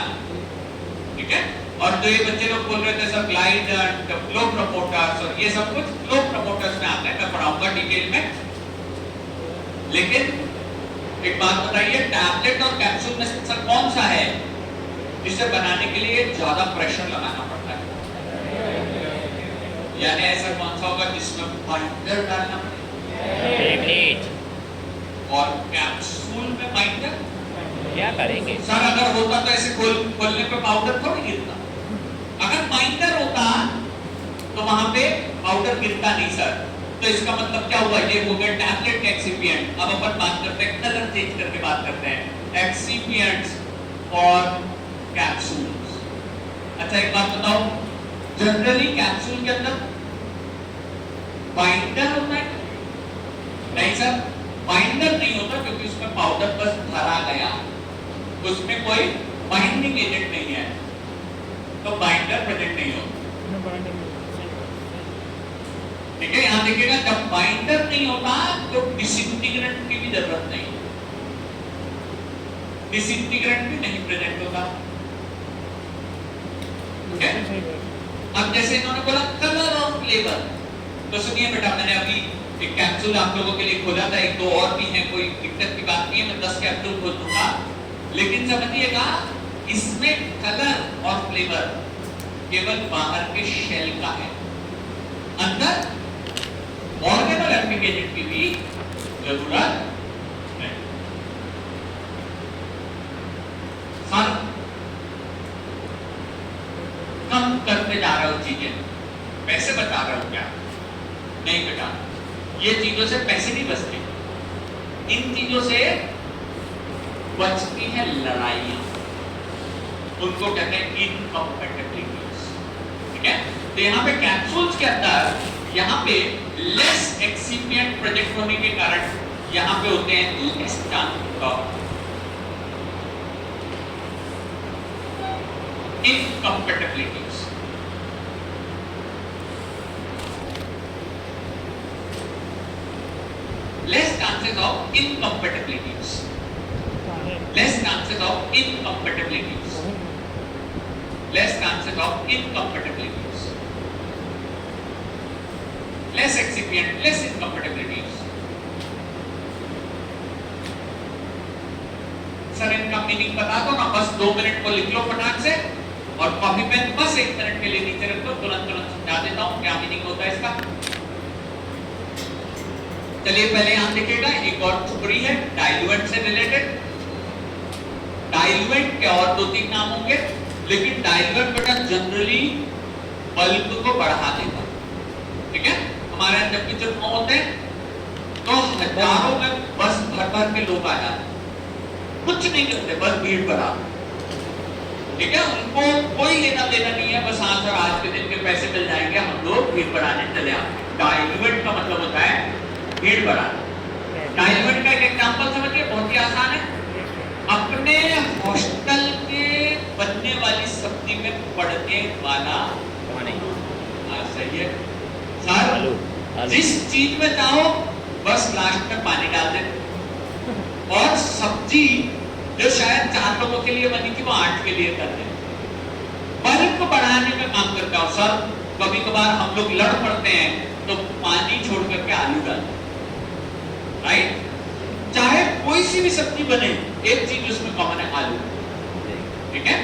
ठीक है। और जो ये बच्चे लोग बोल रहे थे सर ग्लाइडेंट, फ्लो प्रमोटर्स, और ये सब कुछ फ्लो प्रमोटर्स में आता है, मैं पढ़ाऊंगा डिटेल में। लेकिन एक बात बताइए, टैबलेट और कैप्सूल में से सर कौन सा है जिसे बनाने के लिए ज्यादा प्रेशर लगाना पड़ता है? यानी ऐसा कौन सा होगा जिसमें बाइंडर डालना पड़ेगा? टैबलेट करेंगे। सर अगर होता तो ऐसे खोलने पे पाउडर थोड़ी गिरता। अगर बाइंडर होता तो वहां पे पाउडर गिरता नहीं सर। तो इसका मतलब क्या हुआ, ये हो गया टैबलेट का एक्सिपिएंट। अब अपन बात करते हैं, कलर चेंज करके बात करते हैं, एक्सिपिएंट्स और कैप्सूल्स। अच्छा एक बात बताओ, जनरली कैप्सूल के अंदर बाइंडर होता है? नहीं सर, बाइंडर नहीं होता क्योंकि उसमें पाउडर बस भरा गया, उसमें कोई बाइंडिंग एजेंट नहीं है, तो बाइंडर प्रेजेंट नहीं होता। ठीक है, यहां देखिएगा जब बाइंडर नहीं होता तो डिसइंटीग्रेंट की भी जरूरत नहीं, डिसइंटीग्रेंट भी नहीं प्रेजेंट होता। ठीक है, अब जैसे इन्होंने बोला कलर और फ्लेवर, तो सुनिए बेटा, मैंने अभी एक कैप्सूल आप लोगों के लिए खोला था, एक दो और भी हैं, कोई दिक्कत की बात नहीं है, मैं 10 कैप्सूल खोल दूंगा, लेकिन समझिएगा इसमें कलर और फ्लेवर केवल बाहर के शेल का है, अंदर ऑर्गेनोलेक्टिक एजेंट की भी जरूरत नहीं। सर कम करते जा रहे हो चीजें, पैसे बचा रहे हो क्या? नहीं बेटा, ये चीजों से पैसे नहीं बचते, इन चीजों से बचती है लड़ाइयां, उनको कहते हैं इनकम्पैटिबिलिटीज। ठीक है, तो यहाँ पे कैप्सूल्स के अंदर यहाँ पे लेस एक्सिपिएंट प्रोजेक्ट होने के कारण यहाँ पे होते हैं less chance of incompatibilities. less chances of incompatibilities, less chances of incompatibilities, less chances of incompatibilities, less excipient, less incompatibilities। Sir इनका मीनिंग बता दो ना, बस 2 मिनट को लिख लो फटाक से, और कॉपी पेन बस 1 मिनट के लिए नीचे रख दो, तुरंत समझा देता हूं क्या मीनिंग होता है इसका। चलिए पहले यहां देखिएगा, एक और टुकड़ी है डाइल्यूएंट से रिलेटेड। डाइल्यूएंट के और 2-3 नाम होंगे, लेकिन डाइल्यूएंट बेटा जनरली बल्क को बढ़ा देगा। ठीक है, हमारे यहाँ जब भी चुनाव होते हैं तो हजारों में बस भर भर के लोग आ जाते हैं, कुछ नहीं करते, बस भीड़ बढ़ा। ठीक है, उनको कोई लेना देना नहीं है, बस हाँ सर आज के दिन के पैसे मिल जाएंगे, हम लोग भीड़ बढ़ाने चले आते। डाइल्यूएंट का मतलब होता है भीड़ बढ़ाना। डाइल्यूएंट का एक एग्जांपल समझिए, बहुत ही आसान है। अपने हॉस्टल के बनने वाली सब्जी में पड़ने वाला पानी। सही है सर, जिस चीज में चाहो बस लास्ट में पानी डाल दे, और सब्जी जो शायद 4 लोगों के लिए बनी थी वो 8 के लिए कर दे। बल्क बढ़ाने में काम करता हूं सर। कभी कभार हम लोग लड़ पड़ते हैं तो पानी छोड़ करके आलू डालते, राइट? चाहे कोई सी भी सब्जी बने, एक चीज उसमें कॉमन है, आलू। ठीक है,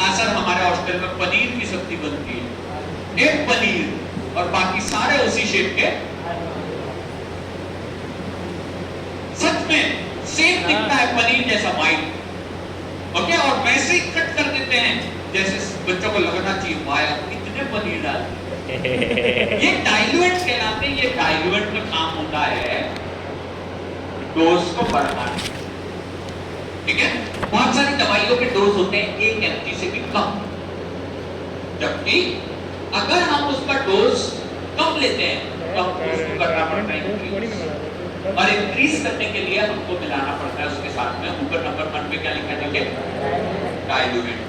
हाँ सर हमारे हॉस्टल में पनीर की सब्जी बनती है, एक पनीर और बाकी सारे उसी शेप के। सच में सेम दिखता है पनीर जैसा व्हाइट, ओके, और वैसे ही कट कर देते हैं जैसे बच्चों को लगना चाहिए वाह कितने पनीर डाल। ये डाइल्यूएंट कहलाते हैं। ये डाइल्यूएंट का काम होता है डोज को बढ़ाना। ठीक है, बहुत सारी दवाइयों के डोज होते हैं 1 mg से भी कम, जबकि अगर हम उसका डोज कम लेते हैं तो हमको उसको करना पड़ता है, और इंक्रीज करने के लिए हमको मिलाना पड़ता है उसके साथ में। ऊपर नंबर 1 पे क्या लिखा है देखिए, डाइल्यूएंट।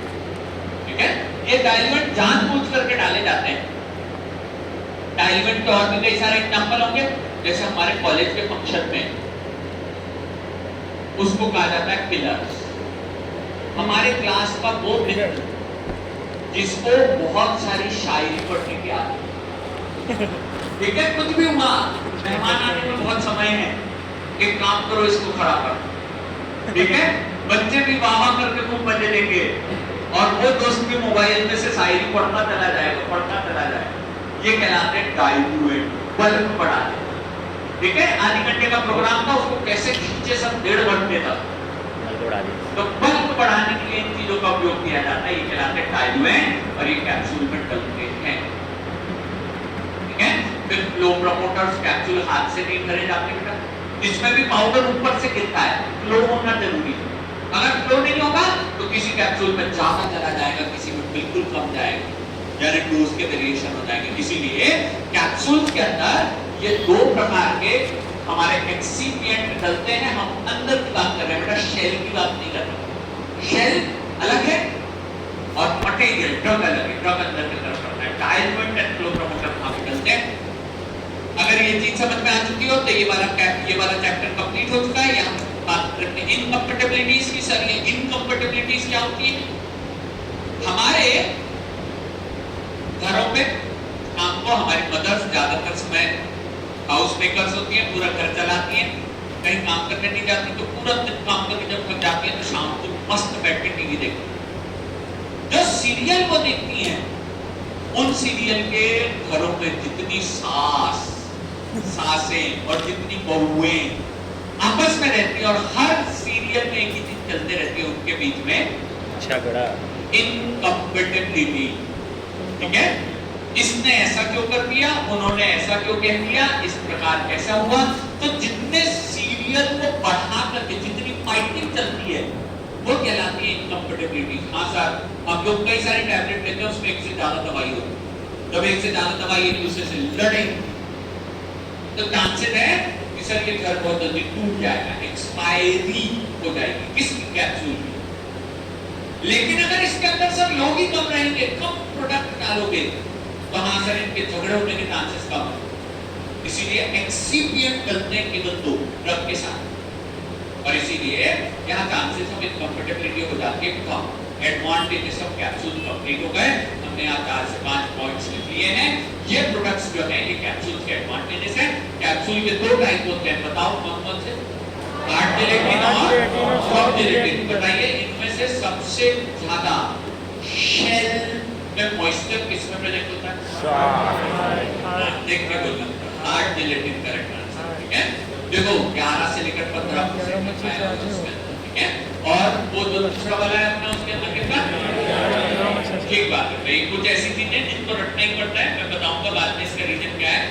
ठीक है, ये डाइल्यूएंट जानबूझ करके डाले जाते हैं। डाइल्यूएंट के और भी कई सारे एग्जांपल होंगे, जैसे हमारे कॉलेज के फंक्शन में उसको कहा जाता है पिलर्स। हमारे क्लास का वो मित्र जिसको बहुत सारी शायरी पढ़ने की आदत, ठीक है, कुछ भी हुआ, मेहमान आने में बहुत समय है, एक काम करो इसको खड़ा कर। ठीक है, बच्चे भी वाह करके खूब मजे लेंगे, और वो दोस्त भी मोबाइल में से शायरी पढ़ता चला जाएगा, पढ़ता चला जाएगा। ये कहलाते हैं डाइल्यूएंट, बल्क बढ़ाते। ठीक है, आधे घंटे का प्रोग्राम था, उसको कैसे खींचे सब 1.5 घंटे तक। उड़ा दी। तो बल्क बढ़ाने के लिए इन चीजों का उपयोग किया जाता है। ये कहलाते हैं डाइल्यूएंट और ये कैप्सूल में डलते हैं। ठीक है, फिर फ्लो प्रमोटर्स कैप्सूल हाथ से नहीं भरे जाते बेटा, इसमें भी पाउडर ऊपर से गिरता है, फ्लो होना जरूरी है। अगर फ्लो नहीं होगा तो किसी कैप्सूल में ज्यादा चला जाएगा, किसी में बिल्कुल कम जाएगा, यानी डोज के वेरिएशन हो जाएंगे। इसीलिए कैप्सूल के अंदर ये दो प्रकार के हमारे एक्सीपिएंट डलते हैं। हम अंदर की बात कर रहे हैं बेटा, शेल की बात नहीं कर रहे। शेल अलग है और मटेरियल ड्रग अलग है, ड्रग अंदर की तरफ पड़ता है। डाइल्यूएंट एंड फ्लो प्रमोटर वहां पे डलते हैं। अगर ये चीज समझ में आ चुकी हो तो ये वाला चैप्टर कंप्लीट हो चुका है। यहाँ बात करते हैं इनकम्पेटिबिलिटीज की। सर ये इनकम्पेटिबिलिटीज क्या होती है? हमारे घरों पे हमको हमारी मदर्स ज्यादातर समय हाउस मेकर्स होती हैं, पूरा घर चलाती हैं, कहीं काम करने नहीं जाती, तो पूरा दिन काम करके जब थक जाती है तो शाम को मस्त बैठ के टीवी देखती है। जो सीरियल वो देखती हैं, उन सीरियल के घरों में जितनी सासें और जितनी बहुएं आपस में रहती है और हर सीरियल में एक ही चीज चलते रहती है, उनके बीच में झगड़ा, इनकम्पेटिबिलिटी। ठीक है, इसने ऐसा क्यों कर दिया, उन्होंने ऐसा क्यों कह दिया, इस प्रकार कैसा हुआ। तो जितने सीरियल को बढ़ा करके जितनी फाइटिंग चलती है वो कहलाती है इनकम्पेटिबिलिटी। हाँ सर, हम लोग कई सारी टैबलेट लेते हैं, उसमें एक से ज्यादा दवाई होती है। जब एक से ज्यादा दवाई एक दूसरे से लड़ेंगे तो चांसेस है कि सर ये घर बहुत जल्दी टूट जाएगा, एक्सपायरी हो जाएगी किसकी, कैप्सूल की। लेकिन अगर इसके अंदर सर लोग ही कम रहेंगे, कम प्रोडक्ट डालोगे तो हाँ सर इनके झगड़े होने के चांसेस कम है। इसीलिए एक्सीपिएंट डलते हैं केवल दो ड्रग के साथ, और इसीलिए यहाँ चांसेस हम इनकम्पेटिबिलिटी हो जाती है। कम एडवांटेजेस ऑफ कैप्सूल कंप्लीट हो गए। हमने यहाँ 4 से 5 पॉइंट्स लिख लिए हैं। ये प्रोडक्ट्स जो है ये कैप्सूल के एडवांटेजेस हैं। कैप्सूल के दो टाइप होते हैं, बताओ कौन कौन से? हार्ड जिलेटिन और सॉफ्ट जिलेटिन। बताइए इनमें से सबसे ज्यादा शेल में मॉइस्चर किस में प्रेजेंट होता है? देख के बोलना, हार्ड जिलेटिन करेक्ट आंसर। ठीक है, देखो 11 से लेकर 15%। ठीक है, और वो जो दूसरा वाला है अपना उसके अंदर कितना? ठीक बात है भाई, कुछ ऐसी चीजें जिनको रटना ही पड़ता है, मैं बताऊंगा बाद में इसका रीजन क्या है।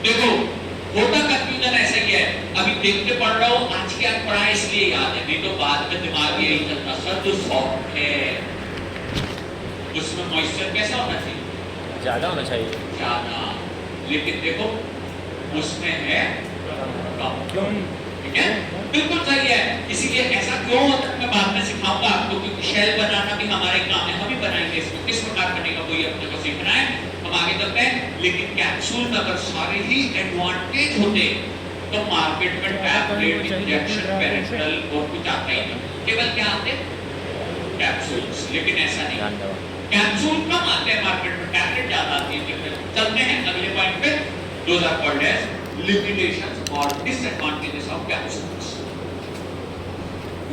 देखो होता कंफ्यूजन ऐसा ही है, अभी देखते पढ़ रहा हूँ, आज क्या पढ़ा है इसलिए याद है, नहीं तो बाद में दिमाग यही चलता सर जो सॉफ्ट है उसमें मॉइस्चर कैसा होना चाहिए? ज्यादा होना चाहिए, ज्यादा, लेकिन देखो उसमें है कम। ठीक है, बिल्कुल सही है। इसीलिए ऐसा क्यों होता है मैं बाद में सिखाऊंगा आपको, क्योंकि शेल बनाना भी हमारे काम है, हम ही बनाएंगे इसको, किस प्रकार बनेगा वही अपने को सीखना है, हम आगे चलते हैं। लेकिन कैप्सूल में अगर सारे ही एडवांटेज होते तो मार्केट में टैबलेट, इंजेक्शन, पेरेंटल और कुछ आता ही नहीं, केवल क्या आते? कैप्सूल्स। लेकिन ऐसा नहीं, कैप्सूल कम आते हैं मार्केट में, टैबलेट ज्यादा आती है। चलते हैं अगले पॉइंट पे। Those are called as limitations or disadvantages of capsules.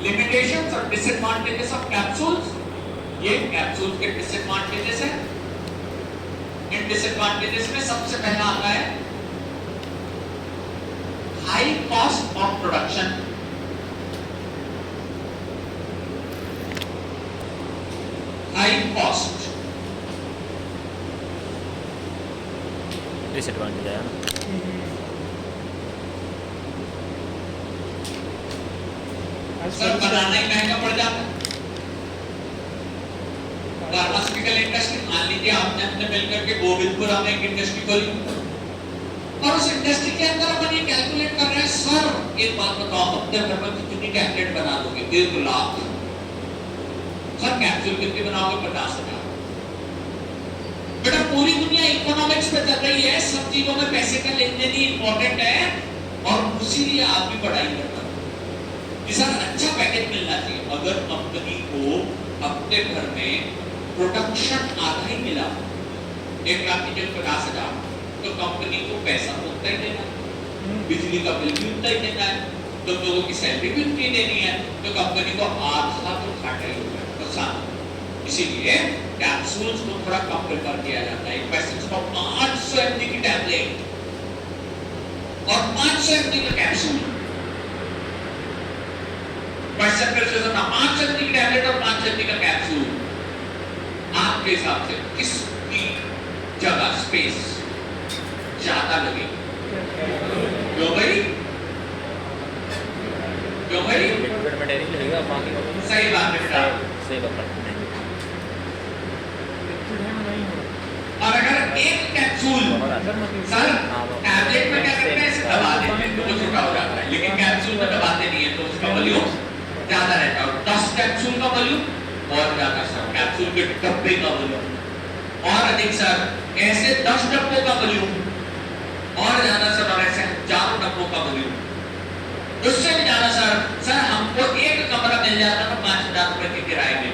Limitations और disadvantages of capsules, ये capsules के disadvantages हैं। इन disadvantages में सबसे पहला आता है high cost of production। high cost disadvantage है ना। सर बनाना ही महंगा पड़ जाता है। फार्मास्यूटिकल इंडस्ट्री, मान लीजिए आपने अपने मिल करके गोविंदपुरा में एक इंडस्ट्री खोली और उस इंडस्ट्री के अंदर अपन ये कैलकुलेट कर रहे हैं, सर एक बात बताओ अपने घर पर कितनी टैबलेट बना दोगे? 1 लाख। सर कैप्सूल कितने बनाओगे? 50,000। बेटा पूरी दुनिया इकोनॉमिक्स पे चल रही है, सब चीजों में पैसे का लेन देन ही इंपॉर्टेंट है और उसीलिए आप भी पढ़ाई कर रहे हो। सर अच्छा पैकेज मिलना चाहिए। अगर कंपनी को अपने घर में प्रोडक्शन आधा ही मिला, 1 लाख की जगह 50,000, तो कंपनी को पैसा तो उतना ही देना, बिजली का बिल भी उतना ही देना है, तो लोगों की सैलरी भी उतनी देनी है, तो कंपनी को आधा तो घाटा ही होगा। इसीलिए कैप्सूल्स को थोड़ा कम प्रेफर किया जाता है। पैसेज को 500 mg की टैबलेट और 500 mg का कैप्सूल क्वेश्चन फिर से सुनना, 5 चलनी की टैबलेट और 5 चलनी का कैप्सूल आपके हिसाब से किसकी जगह स्पेस ज्यादा लगेगी? क्यों भाई? क्यों भाई? लिक्विड मटेरियल लगेगा बाकी सही बात है बेटा। सही बात है। और अगर एक कैप्सूल सर टैबलेट में क्या करते हैं, इसे दबा देते हैं तो वो छोटा हो जाता है, लेकिन कैप्सूल में दबाते नहीं है तो उसका वॉल्यूम ज्यादा रहता है। 10 कैप्सूल का वॉल्यूम और ज्यादा सर, कैप्सूल के डब्बे का वॉल्यूम और अधिक सर, ऐसे 10 डब्बों का वॉल्यूम और ज्यादा सर, और ऐसे हजारों डब्बों का वॉल्यूम, उससे भी ज्यादा सर। सर हमको एक कमरा मिल जाता था 5,000 रुपए के किराए में,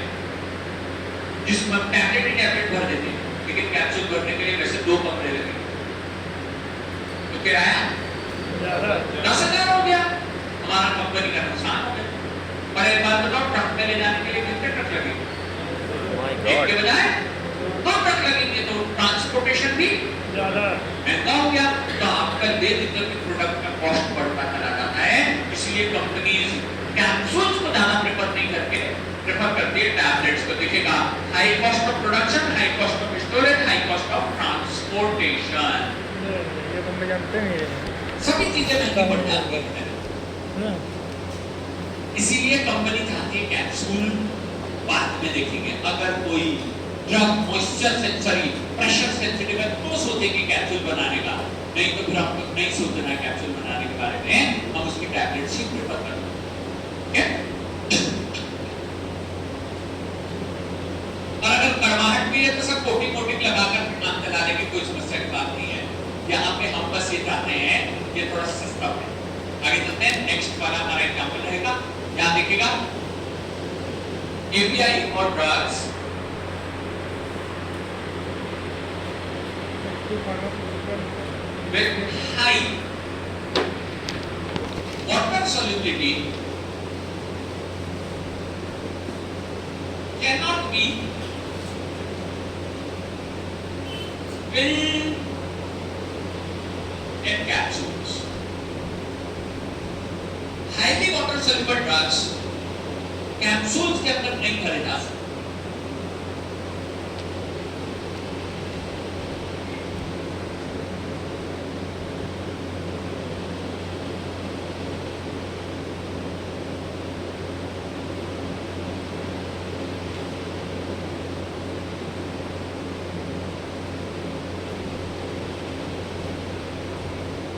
जिसमें टैबलेट ही टैबलेट भर देते, लेकिन कैप्सूल भरने के लिए वैसे 2 कमरे लगे, तो किराया 10,000 हो गया, हमारा कंपनी का नुकसान हो गया। पर एक बात बताओ, ट्रक में ले जाने के लिए कितने ट्रक लगेंगे? एक के बजाय 2 ट्रक लगेंगे, तो ट्रांसपोर्टेशन भी ज्यादा महंगा हो गया। तो आपका बेहतर प्रोडक्ट का कॉस्ट बढ़ता चला जाता है, इसलिए कंपनीज कैप्सूल्स को ज्यादा प्रेफर करती है टैबलेट्स को। देखिएगा, high cost of production, high cost of storage, high cost of transportation, ये तो मैं जानते नहीं है। सभी चीजें महंगी बढ़ जाती है। हाँ, इसीलिए कंपनी चाहती है कैप्सूल बाद में देखेंगे। अगर कोई drug moisture sensory, pressure sensitive है तो सोचेंगे कैप्सूल बनाने का, नहीं तो फिर आपको नहीं सोचना है कैप्सूल बनाने के बारे में, हम उसकी टैबलेट ही प्रेफर करते हैं। और अगर कड़वाहट भी है तो सब कोटिंग लगाकर काम चला लेंगे, कोई समस्या की बात नहीं है। यहाँ पे हम बस ये चाहते हैं ये थोड़ा सस्ता है। आगे चलते हैं, नेक्स्ट वाला हमारा एग्जांपल रहेगा, यहाँ देखिएगा, एपीआई और drugs with high water solubility cannot be filled in capsules. Highly water soluble drugs capsules के अंदर नहीं भरे जा सकते।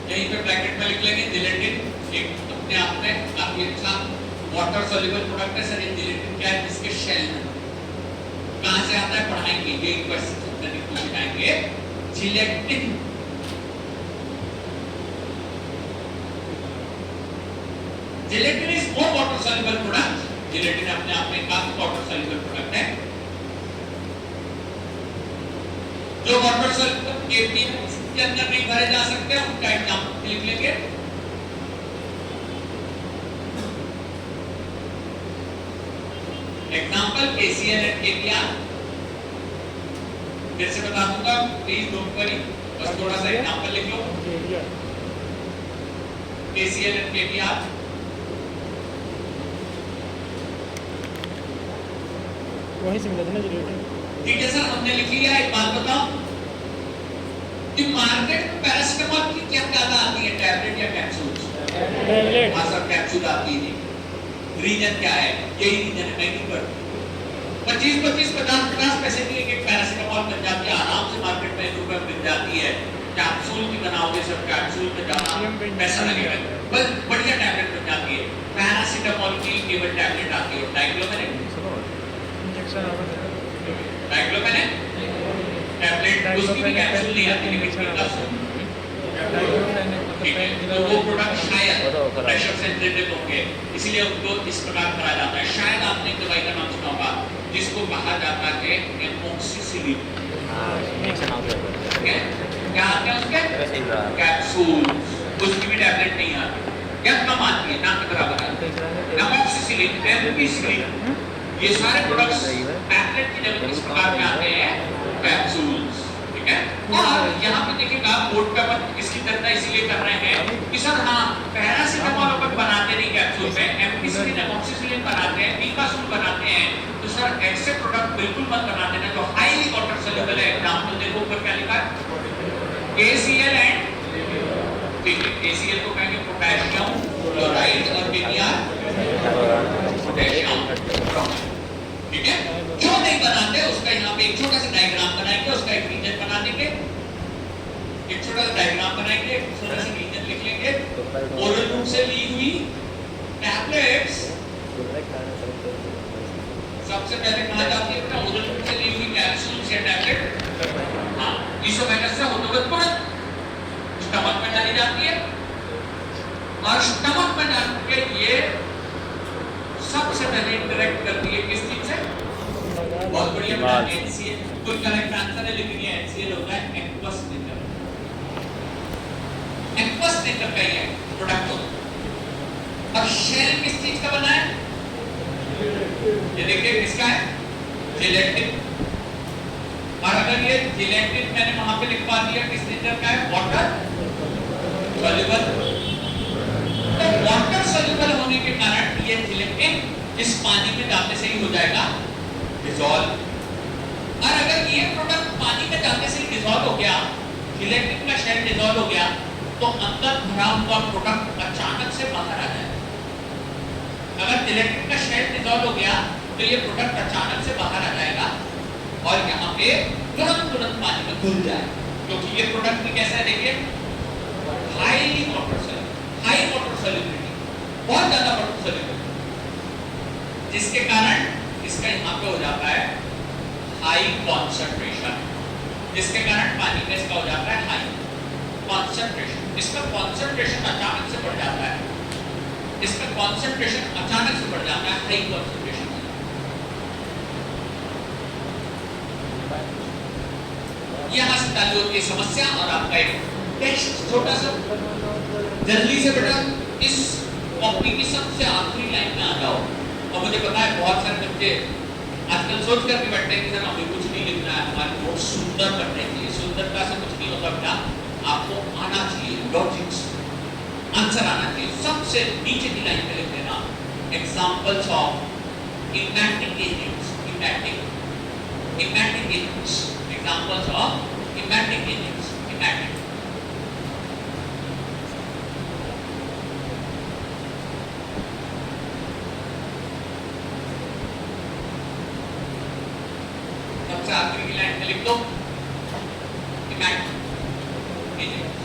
यहीं पे ब्रैकेट में लिख लेंगे जिलेटिन, एक अपने आप में काफी अच्छा वाटर सॉल्युबल प्रोडक्ट है। सर ये जिलेटिन क्या है, इसके शेल में कहां से आता है पढ़ाएंगे, ये क्वेश्चन करने की कोशिश करेंगे। Gelatin gelatin is more water soluble product. Gelatin अपने आप में काफी वाटर सॉल्युबल प्रोडक्ट है, जो वाटर सॉल्युबल के अंदर नहीं भरे जा सकते, उनका एग्जांपल लिख लेंगे। एग्जांपल KCl एंड KPR, फिर से बता दूंगा, प्लीज डोंट वरी, बस थोड़ा सा एग्जांपल लिख लो। KCl एंड KPR वहीं से मिला था ना जिलेटिन। ठीक है सर, हमने लिख लिया। एक बात बताओ कि मार्केट में पैरासिटामोल की क्या ज्यादा आती है, टैबलेट या कैप्सूल? टैबलेट। हाँ सर, कैप्सूल आती है। रीजन क्या है? यही रीजन है, महंगी पड़ती है। 25 50 पैसे की एक पैरासिटामोल मिल जाती है आराम से, मार्केट में 1 रुपए मिल जाती है। कैप्सूल की बनाओगे सर, कैप्सूल में ज्यादा पैसा लगेगा, बस बढ़िया टैबलेट मिल जाती है। पैरासिटामोल की केवल टैबलेट आती है, डाइक्लोफेनेक इंजेक्शन आता है। डाइक्लोफेनेक टैबलेट, उसकी भी कैप्सूल नहीं आती, लेकिन ठीक है, तो वो प्रोडक्ट शायद प्रेशर सेंसिटिव होंगे, इसलिए उनको इस प्रकार करा जाता है। शायद आपने एक दवाई का नाम सुना होगा जिसको कहा जाता है एमोक्सिसिलिन। इंजेक्शन आउट ठीक है, क्या आते हैं उसके कैप्सूल, उसकी भी टैबलेट नहीं आती, क्या कम आती है, ना के बराबर आती है। एमोक्सिसिलिन, एमपीसिलिन, ये सारे प्रोडक्ट्स टैबलेट की जगह इस प्रकार में आते हैं कैप्सूल्स। ठीक है, और यहाँ पे देखिएगा बोर्ड पे अपन इसकी चर्चा इसीलिए कर रहे हैं कि सर हाँ पैरासिटामोल अपन बनाते नहीं कैप्सूल, मॉलिक्यूल में एम्फीसिलिन एमॉक्सिसिलिन बनाते हैं, बीकासूल बनाते हैं, तो सर ऐसे प्रोडक्ट बिल्कुल मत बना देना जो हाईली वाटर सॉल्युबल है। एग्जांपल देखो ऊपर क्या लिखा है, KCl एंड KCl को कहेंगे पोटेशियम क्लोराइड और PBr पोटेशियम ब्रोमाइड। ठीक है, जो नहीं बनाते उसका यहाँ पे एक छोटा सा डायग्राम बनाएंगे, उसका एक रीजन बना देंगे, एक छोटा सा डायग्राम बनाएंगे, छोटा सा रीजन लिख लेंगे। ओरल रूट से ली हुई टैबलेट्स सबसे पहले कहा जाती है, ओरल रूट से ली हुई कैप्सूल्स या टैबलेट हाँ ईसोफेगस से होते हुए तुरंत स्टमक में डाली जाती है, और स्टमक में डाल के ये सबसे पहले इंटरेक्ट करती है किस चीज से? बहुत बढ़िया बेटा, NaCl। कोई करेक्ट आंसर है लेकिन ये NaCl होता है एक्वस नेचर। एक्वस नेचर का ही है प्रोडक्ट होता है। और शेल किस चीज का बना है? ये देखिए किसका है? जिलेटिन। और अगर ये जिलेटिन मैंने वहां पे लिखवा दिया किस नेचर का है? Water soluble. तो वाटर सॉल्युबल होने के कारण ये जिलेटिन इस पानी में डालने से ही हो जाएगा डिसॉल्व। और अगर ये प्रोडक्ट पानी में डालने से ही डिसॉल्व हो गया, जिलेटिन का शेल डिसॉल्व हो गया, तो अंदर भरा हुआ प्रोडक्ट अचानक से बाहर आ जाएगा। अगर जिलेटिन का शेल डिसॉल्व हो गया तो ये प्रोडक्ट अचानक से बाहर आ जाएगा और यहाँ पे तुरंत पानी में घुल जाएगा, क्योंकि ये प्रोडक्ट भी कैसा है देखिए, highly water soluble, high water solubility, बहुत ज्यादा वाटर सॉल्युबल, जिसके कारण इसका यहाँ पे हो जाता है हाई कॉन्सेंट्रेशन, जिसके कारण पानी में इसका हो जाता है हाई कॉन्सेंट्रेशन। इसका कॉन्सेंट्रेशन अचानक से बढ़ जाता है, इसका कॉन्सेंट्रेशन अचानक से बढ़ जाता है, हाई कॉन्सेंट्रेशन। यहाँ से चालू होती है समस्या और आपका एक टेस्ट छोटा सा। जल्दी से बेटा इस कॉपी की सबसे आखिरी लाइन में आ जाओ। और मुझे पता है बहुत सारे बच्चे आजकल सोच कर भी बैठते हैं कि सर हमें कुछ नहीं लिखना है, हमारे नोट सुंदर बनने चाहिए। सुंदरता से कुछ नहीं होता बेटा, आपको आना चाहिए, लॉजिक्स आंसर आना चाहिए। सबसे नीचे की लाइन पे लिख देना examples of emetic agents, emetic agents, examples of emetic agents, emetic. सबसे आखिरी की लाइन पे लिख दो इमैटिक एजेंट्स।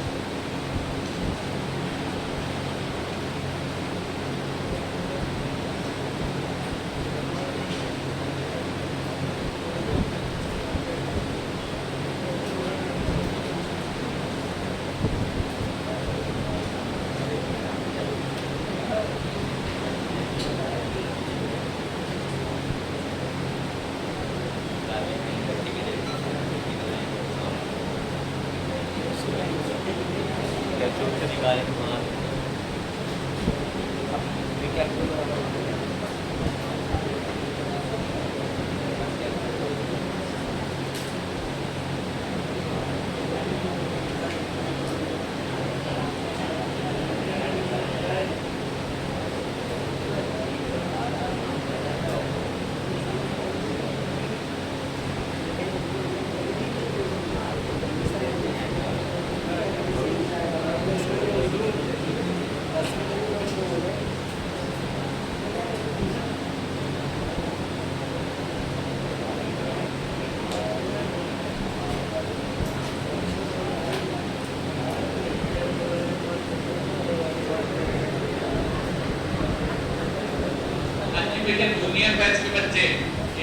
जूनियर बैच के बच्चे,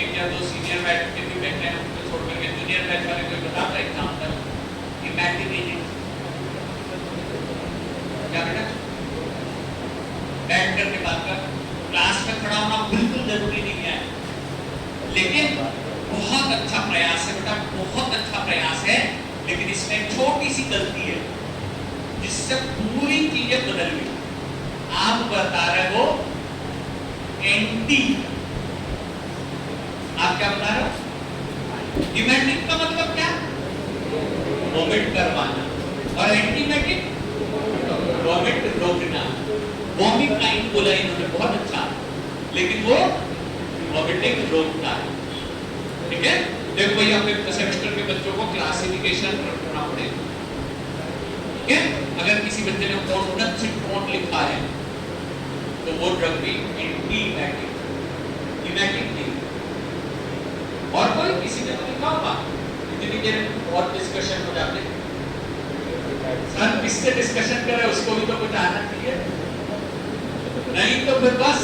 एक या दो सीनियर बैच के भी बैठे हैं, उनको छोड़ करके जूनियर बैच वाले कोई बता रहा एग्जांपल इमैटिक एजेंट क्या बेटा? बैठ करके बात कर, क्लास में खड़ा होना बिल्कुल जरूरी नहीं है, लेकिन बहुत अच्छा प्रयास है बेटा, बहुत अच्छा प्रयास है, लेकिन इसमें एक छोटी सी गलती है जिससे पूरी चीजें बदल गई। आप बता रहे हो एंटी, आप क्या बता रहे हो? इमैटिक का मतलब क्या? वोमिट करवाना, और एंटीमेटिक वोमिट रोकना। वोमिट ही काइंड बोला इन्होंने, बहुत अच्छा, लेकिन वो वॉमिटिंग रोकता है। ठीक है, देखो भैया फिफ्थ सेमेस्टर के बच्चों को क्लासिफिकेशन रखना पड़ेगा। ठीक है, अगर किसी बच्चे ने कॉन्फिडेंस सिंड्रोम लिखा है तो वो ड्रग भी एंटीबायोटिक, इमेटिक नहीं। और कोई किसी ने तो लिखा होगा, इतनी देर और डिस्कशन हो जाते हैं। सर किससे डिस्कशन कर रहे हैं उसको भी तो कुछ आना चाहिए, नहीं तो फिर बस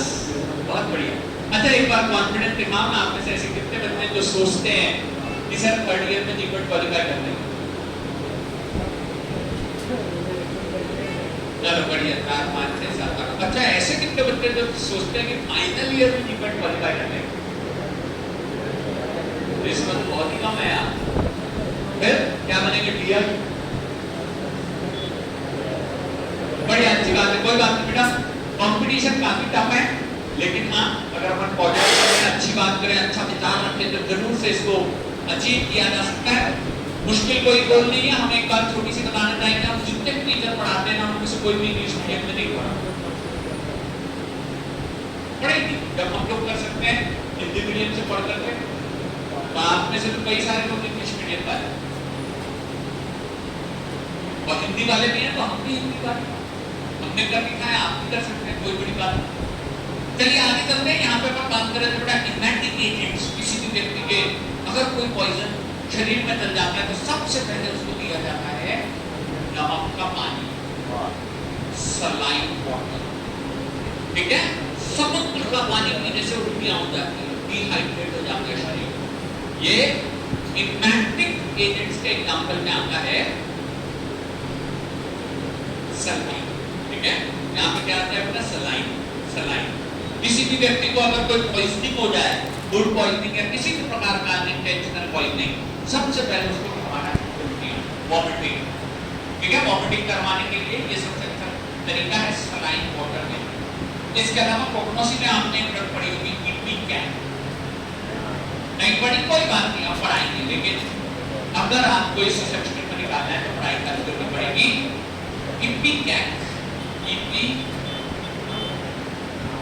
बहुत बढ़िया। अच्छा एक बार कॉन्फिडेंस दिखाओ ना, आप में से ऐसे कितने बच्चे जो सोचते हैं कि सर थर्ड ईयर में जीपीएट क्वालिफाई कर लेंगे। चलो बढ़िया, 4 5 6 7 8। अच्छा ऐसे कितने बच्चे जो सोचते हैं कि फाइनल ईयर में जीपीएट क्वालिफाई कर लेंगे? इसमें तो बहुत ही कम है यार। फिर क्या बनेंगे टीआर? बढ़िया, अच्छी बात है, कोई बात नहीं बेटा, कंपटीशन काफी टफ है, लेकिन हाँ अगर अपन पॉजिटिव करें, अच्छी बात करें, अच्छा विचार रखें तो जरूर से इसको अचीव किया जा सकता है। मुश्किल कोई गोल नहीं है। हम एक बात छोटी सी बताना चाहेंगे, हम जितने भी टीचर पढ़ाते हैं ना उनमें से कोई भी इंग्लिश मीडियम में नहीं पढ़ा, पढ़ेगी जब हम लोग कर सकते हैं हिंदी मीडियम से पढ़ करके, तो आप में से तो कई सारे लोग इंग्लिश मीडियम का है और हिंदी वाले भी हैं, तो हम भी हिंदी वाले हमने कर दिखाया, आप भी कर सकते हैं, कोई बड़ी बात नहीं। चलिए आगे चलते हैं। यहाँ पे अपन बात करें तो बड़ा इमेटिक एजेंट्स, किसी भी व्यक्ति के अगर कोई पॉइजन शरीर में चल जाता है तो सबसे पहले उसको दिया जाता है नमक का पानी, सलाइन वाटर। ठीक है, समुद्र का पानी पीने से उल्टियां हो जाती है, डिहाइड्रेट हो जाता है शरीर। ये इमेटिक एजेंट्स के एग्जाम्पल में आता है सलाइन। ठीक है, यहाँ पे क्या आता है अपना सलाइन। सलाइन किसी भी व्यक्ति को अगर कोई पॉइजनिंग हो जाए, फूड पॉइजनिंग या किसी भी प्रकार का अनइंटेंशनल पॉइजनिंग, सबसे पहले उसको करवाना है वॉमिटिंग। ठीक है, वॉमिटिंग करवाने के लिए ये सबसे अच्छा तरीका है सलाइन वाटर में। इसके अलावा प्रोग्नोसिस में आपने एक ड्रग पढ़ी होगी इपिकैन, नहीं पढ़ी कोई बात नहीं, आप पढ़ाएंगे, लेकिन अगर आपको इस सेमेस्टर में निकालना है तो पढ़ाई चालू करनी पड़ेगी। इपिकैन,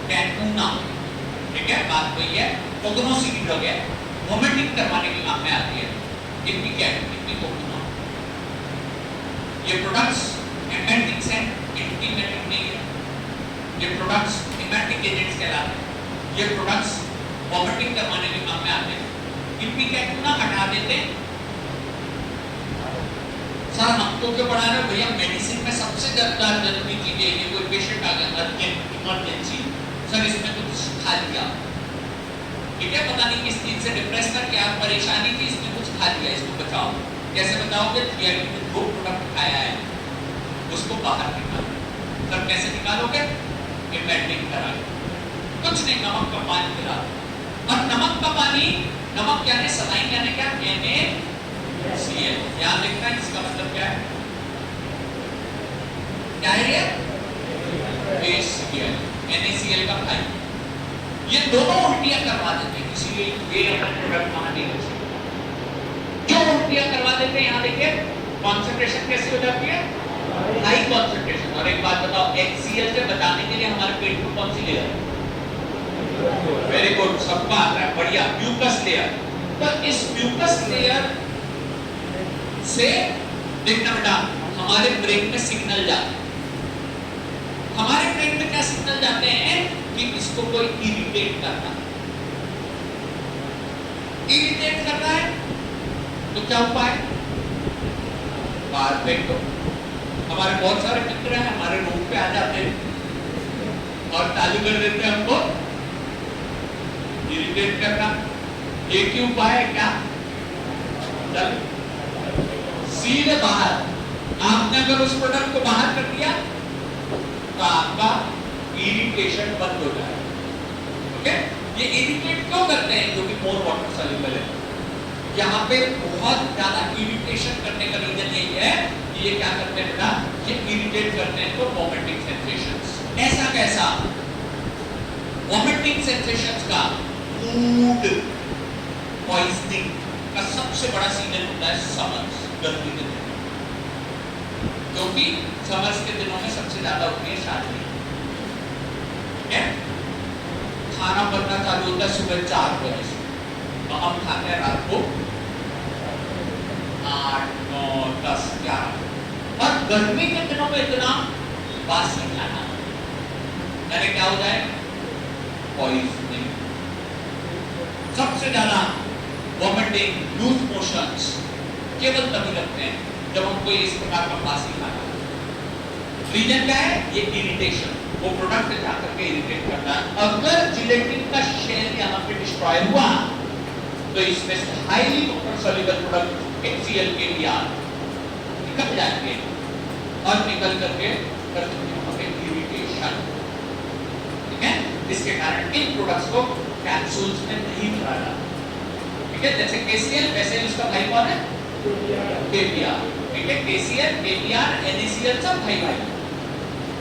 कैटूना, ठीक है, बात वही है, प्रोग्नोसिस की ड्रग है, वॉमिटिंग करवाने के काम में आती है। इपिकैन, इपिकोना, ये प्रोडक्ट्स एमेटिक्स हैं, एंटीमेटिक नहीं है। ये प्रोडक्ट्स इमेटिक एजेंट्स कहलाते हैं। ये प्रोडक्ट्स वॉमिटिंग करवाने के काम में आते हैं। इपिकैटूना हटा देते हैं। सर हम तो क्या पढ़ा रहे भैया, मेडिसिन में सबसे ज्यादा जरूरी चीज है, ये कोई पेशेंट आ गया इमरजेंसी, सर इसमें कुछ खा लिया, ठीक है, पता नहीं किस चीज से डिप्रेस कर क्या परेशानी थी, इसमें कुछ खा लिया, इसको बचाओ। कैसे बताओगे? थियरी में जो प्रोडक्ट खाया है उसको बाहर निकालो। सर कैसे निकालोगे? इमेटिक करा, कुछ नहीं, नमक का पानी मिला। और नमक का पानी, नमक यानी सलाइन यानी क्या, NaCl, याद रखना है, इसका मतलब क्या है? क्या है ये? NaCl का भाई। ये दोनों उल्टियां करवा देते हैं, इसीलिए ये अपना प्रोडक्ट वहां नहीं हो सकता। क्यों उल्टियां करवा देते हैं? यहाँ देखिए कॉन्सेंट्रेशन कैसी हो जाती है, हाई कॉन्सेंट्रेशन। और एक बात बताओ, HCl से बचाने के लिए हमारे पेट में कौन सी लेयर है? वेरी गुड, सबका आता है, बढ़िया, म्यूकस लेयर। तो इस म्यूकस लेयर से देखना बेटा, हमारे ब्रेन में सिग्नल जाते हैं। हमारे ब्रेन में क्या सिग्नल जाते हैं कि इसको कोई इरिटेट करना, इरिटेट करना है तो क्या उपाय? बाहर फेंक दो। हमारे बहुत सारे मित्र हैं, हमारे रूम पे आ जाते हैं और चालू कर देते हैं हमको इरिटेट करना। एक ही उपाय है, क्या? चल सीधे बाहर। आपने अगर उस प्रोडक्ट को बाहर कर दिया तो आपका इरिटेशन बंद हो जाएगा। ओके, ये इरिटेट क्यों करते हैं? क्योंकि मोर वाटर सॉल्युबल है। यहाँ पे बहुत ज्यादा इरिटेशन करने का रीजन यही है कि ये क्या करते हैं बेटा, ये इरिटेट करते हैं तो वॉमिटिंग सेंसेशंस। ऐसा कैसा? वॉमिटिंग सेंसेशंस का फूड पॉइजनिंग का सबसे बड़ा सीजन होता है समर्स, गर्मी के दिनों, क्योंकि समर्स के दिनों में सबसे ज्यादा होती है शादी। ठीक है? खाना बनना चालू होता है सुबह 4 बजे से, तो हम खाते हैं रात को 8, 9, 10, 11। और गर्मी के दिनों में इतना बासी खाना, यानी क्या हो जाए, पॉइजनिंग। सबसे ज्यादा वॉमिटिंग, लूज मोशंस केवल तभी लगते हैं जब हम कोई इस प्रकार का बासी खाना। रीजन क्या है? ये इरिटेशन, वो प्रोडक्ट जाकर के इरिटेट करता है। अगर जिलेटिन का शेल यहाँ पे डिस्ट्रॉय हुआ तो इसमें से highly water soluble product HCl के निकल जाएंगे और निकल करके कर सकते हैं इरिटेशन। ठीक है? इसके कारण इन प्रोडक्ट्स को कैप्सूल्स में नहीं भरा जाता। ठीक है? जैसे KCl, वैसे उसका भाई कौन है? KBr। ठीक है? KCl, KBr, NaCl सब भाई भाई।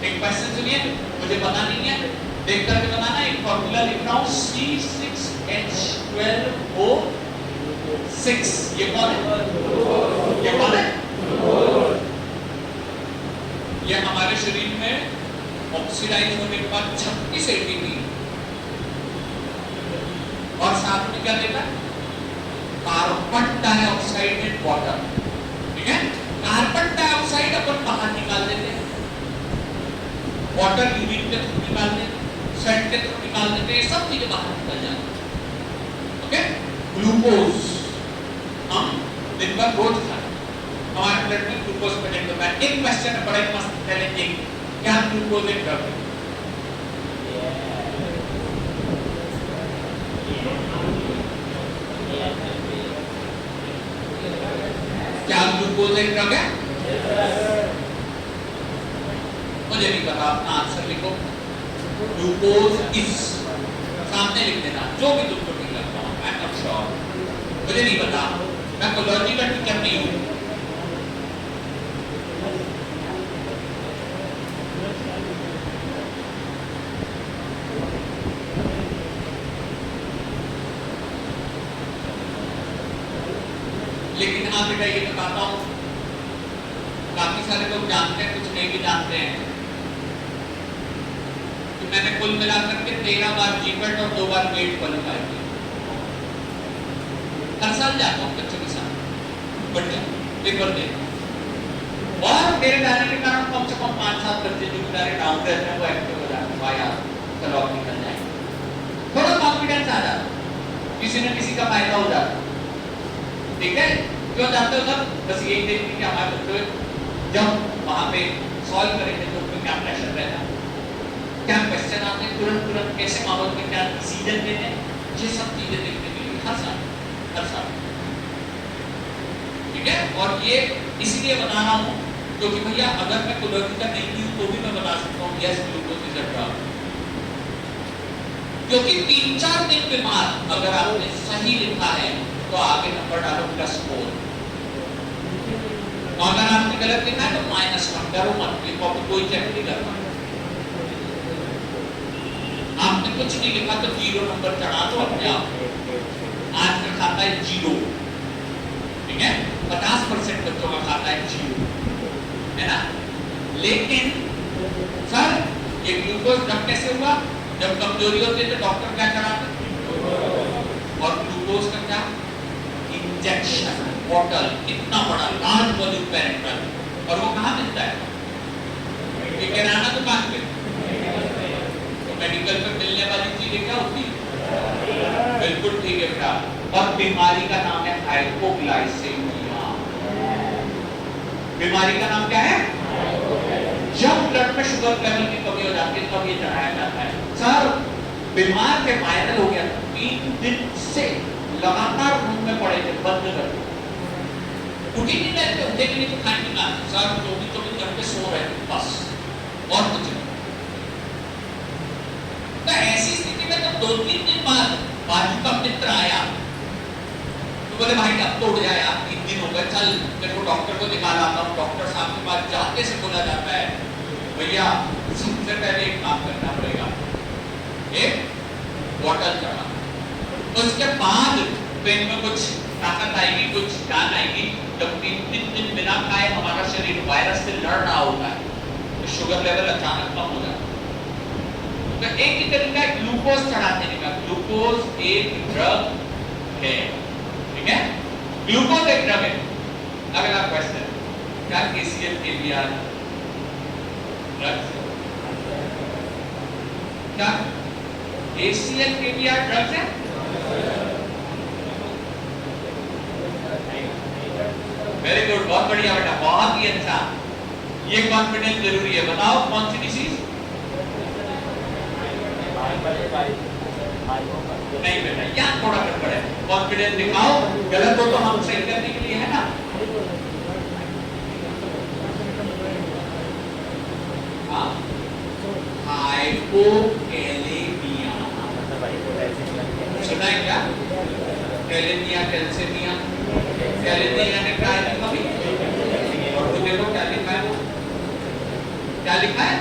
एक क्वेश्चन सुनिए, मुझे पता नहीं है, देख करके बताना। एक फॉर्मूला लिख रहा हूं, C6H12O6। ये कौन है? ये कौन है? ये हमारे शरीर में ऑक्सीडाइज होने के बाद 36 ATP और साथ में क्या देता है? Carbon dioxide water. ठीक है? कार्बन डाइऑक्साइड अपन बाहर निकाल देते हैं, वाटर यूरिन के थ्रू निकाल देते हैं, स्वेट के थ्रू निकाल देते हैं, सब चीजें बाहर निकल जाती हैं। ओके? ग्लूकोज हम दिन भर रोज खाते हैं, हमारे ब्लड में ग्लूकोज प्रेजेंट होता है। एक क्वेश्चन है बड़ा मस्त चैलेंजिंग, क्या ग्लूकोज एक ड्रग है? क्या ग्लूकोज एक ड्रग है? मुझे नहीं पता, अपना आंसर लिखो। ग्लूकोज इज, सामने लिख देना जो भी तुमको ठीक लगता हो। आई एम नॉट श्योर, मुझे नहीं पता, मैं कोलॉजी का टीचर नहीं हूं। लेकिन हाँ बेटा ये बताता हूँ, काफी सारे लोग जानते हैं, कुछ नहीं भी जानते हैं कि मैंने कुल मिलाकर के 13 बार जीपेट और 2 बार गेट क्वालिफाई किया। हर साल जाता हूँ बच्चों के साथ बढ़िया पेपर दे, और मेरे जाने के कारण कम से कम 5-7 बच्चे जो बेचारे डाउन रहते हैं वो एक्टिव हो जाते हैं। यार चलो अब निकल जाए, थोड़ा कॉन्फिडेंस आ जाता, किसी न किसी का फायदा हो जाता। ठीक है? क्यों जाते हो सर? बस यही देखते कि हमारे बच्चे जब वहां पे सॉल्व करेंगे तो उनमें क्या प्रेशर रहता है, क्या क्वेश्चन आते हैं, तुरंत कैसे माहौल में क्या डिसीजन लेते हैं, ये सब चीजें देखने के लिए हर साल। ठीक है? और ये इसलिए बता रहा हूँ क्योंकि भैया अगर मैं कोलॉजी का नहीं हूँ तो भी मैं बता सकता हूँ yes glucose is a drug. क्योंकि 3-4 दिन बीमार अगर आपने सही लिखा है तो आगे नंबर डालो +4, और अगर आपने गलत लिखा है तो -1। डरो मत, ये कॉपी कोई चेक नहीं करना। आपने कुछ नहीं लिखा तो 0 नंबर चढ़ा दो अपने आप। आज का खाता है 0, ठीक है? 50% बच्चों का खाता है 0, है ना? लेकिन सर ये ग्लूकोज ड्रग कैसे हुआ? जब कमजोरी होती है तो डॉक्टर क्या कराते, और ग्लूकोज का क्या? इंजेक्शन बॉटल, इतना बड़ा लार्ज वॉल्यूम पेरेंटल, और वो कहाँ मिलता है? किराना दुकान पे। तो मेडिकल पे मिलने वाली चीजें क्या होती है? बिल्कुल ठीक है बेटा, और बीमारी का नाम है हाइपोग्लाइसेमिया। बीमारी का नाम क्या है? जब ब्लड में शुगर लेवल की कमी हो जाती है तब ये चढ़ाया जाता है। सर बीमार के वायरल हो गया, 3 दिन से लगातार रूम में पड़े थे, बंद कर दो, उठ ही नहीं रहते, उठेंगे नहीं तो खाएंगे ना। सर 24 घंटे सो रहे थे बस, और कुछ नहीं। तो ऐसी स्थिति में जब 2-3 दिन बाद बाजू का मित्र आया तो बोले भाई अब तो उठ जाए यार, 3 दिन हो गए, चल मेरे को डॉक्टर को दिखा लाता हूँ। डॉक्टर साहब के पास जाते से बोला जाता है भैया सबसे पहले एक काम करना पड़ेगा, एक बॉटल चढ़ा, उसके बाद पेट में कुछ ताकत आएगी, कुछ जान आएगी। जब 3 दिन बिना खाए हमारा शरीर वायरस से लड़ रहा होता है तो शुगर लेवल अचानक कम हो जाता है। तो एक ही तरीका है ग्लूकोज चढ़ा देने का। ग्लूकोज एक ड्रग है, ठीक है, ग्लूकोज एक ड्रग है। अगला क्वेश्चन, क्या KCl KBr ड्रग्स है? क्या KCl KBr ड्रग्स है? वेरी गुड, बहुत बढ़िया बेटा, बहुत ही अच्छा। ये कॉन्फिडेंस जरूरी है। बताओ कौन सी डिसीज? नहीं बेटा, यहाँ थोड़ा गड़बड़ है। कॉन्फिडेंस दिखाओ, गलत हो तो हम सही करने के लिए है ना। हाँ, हाइपोकैलेमिया सुना है क्या? कैलेमिया, कैल्सेमिया, कैलेमिया ने ट्राई की कभी? और तो देखो क्या लिखा है, क्या लिखा है?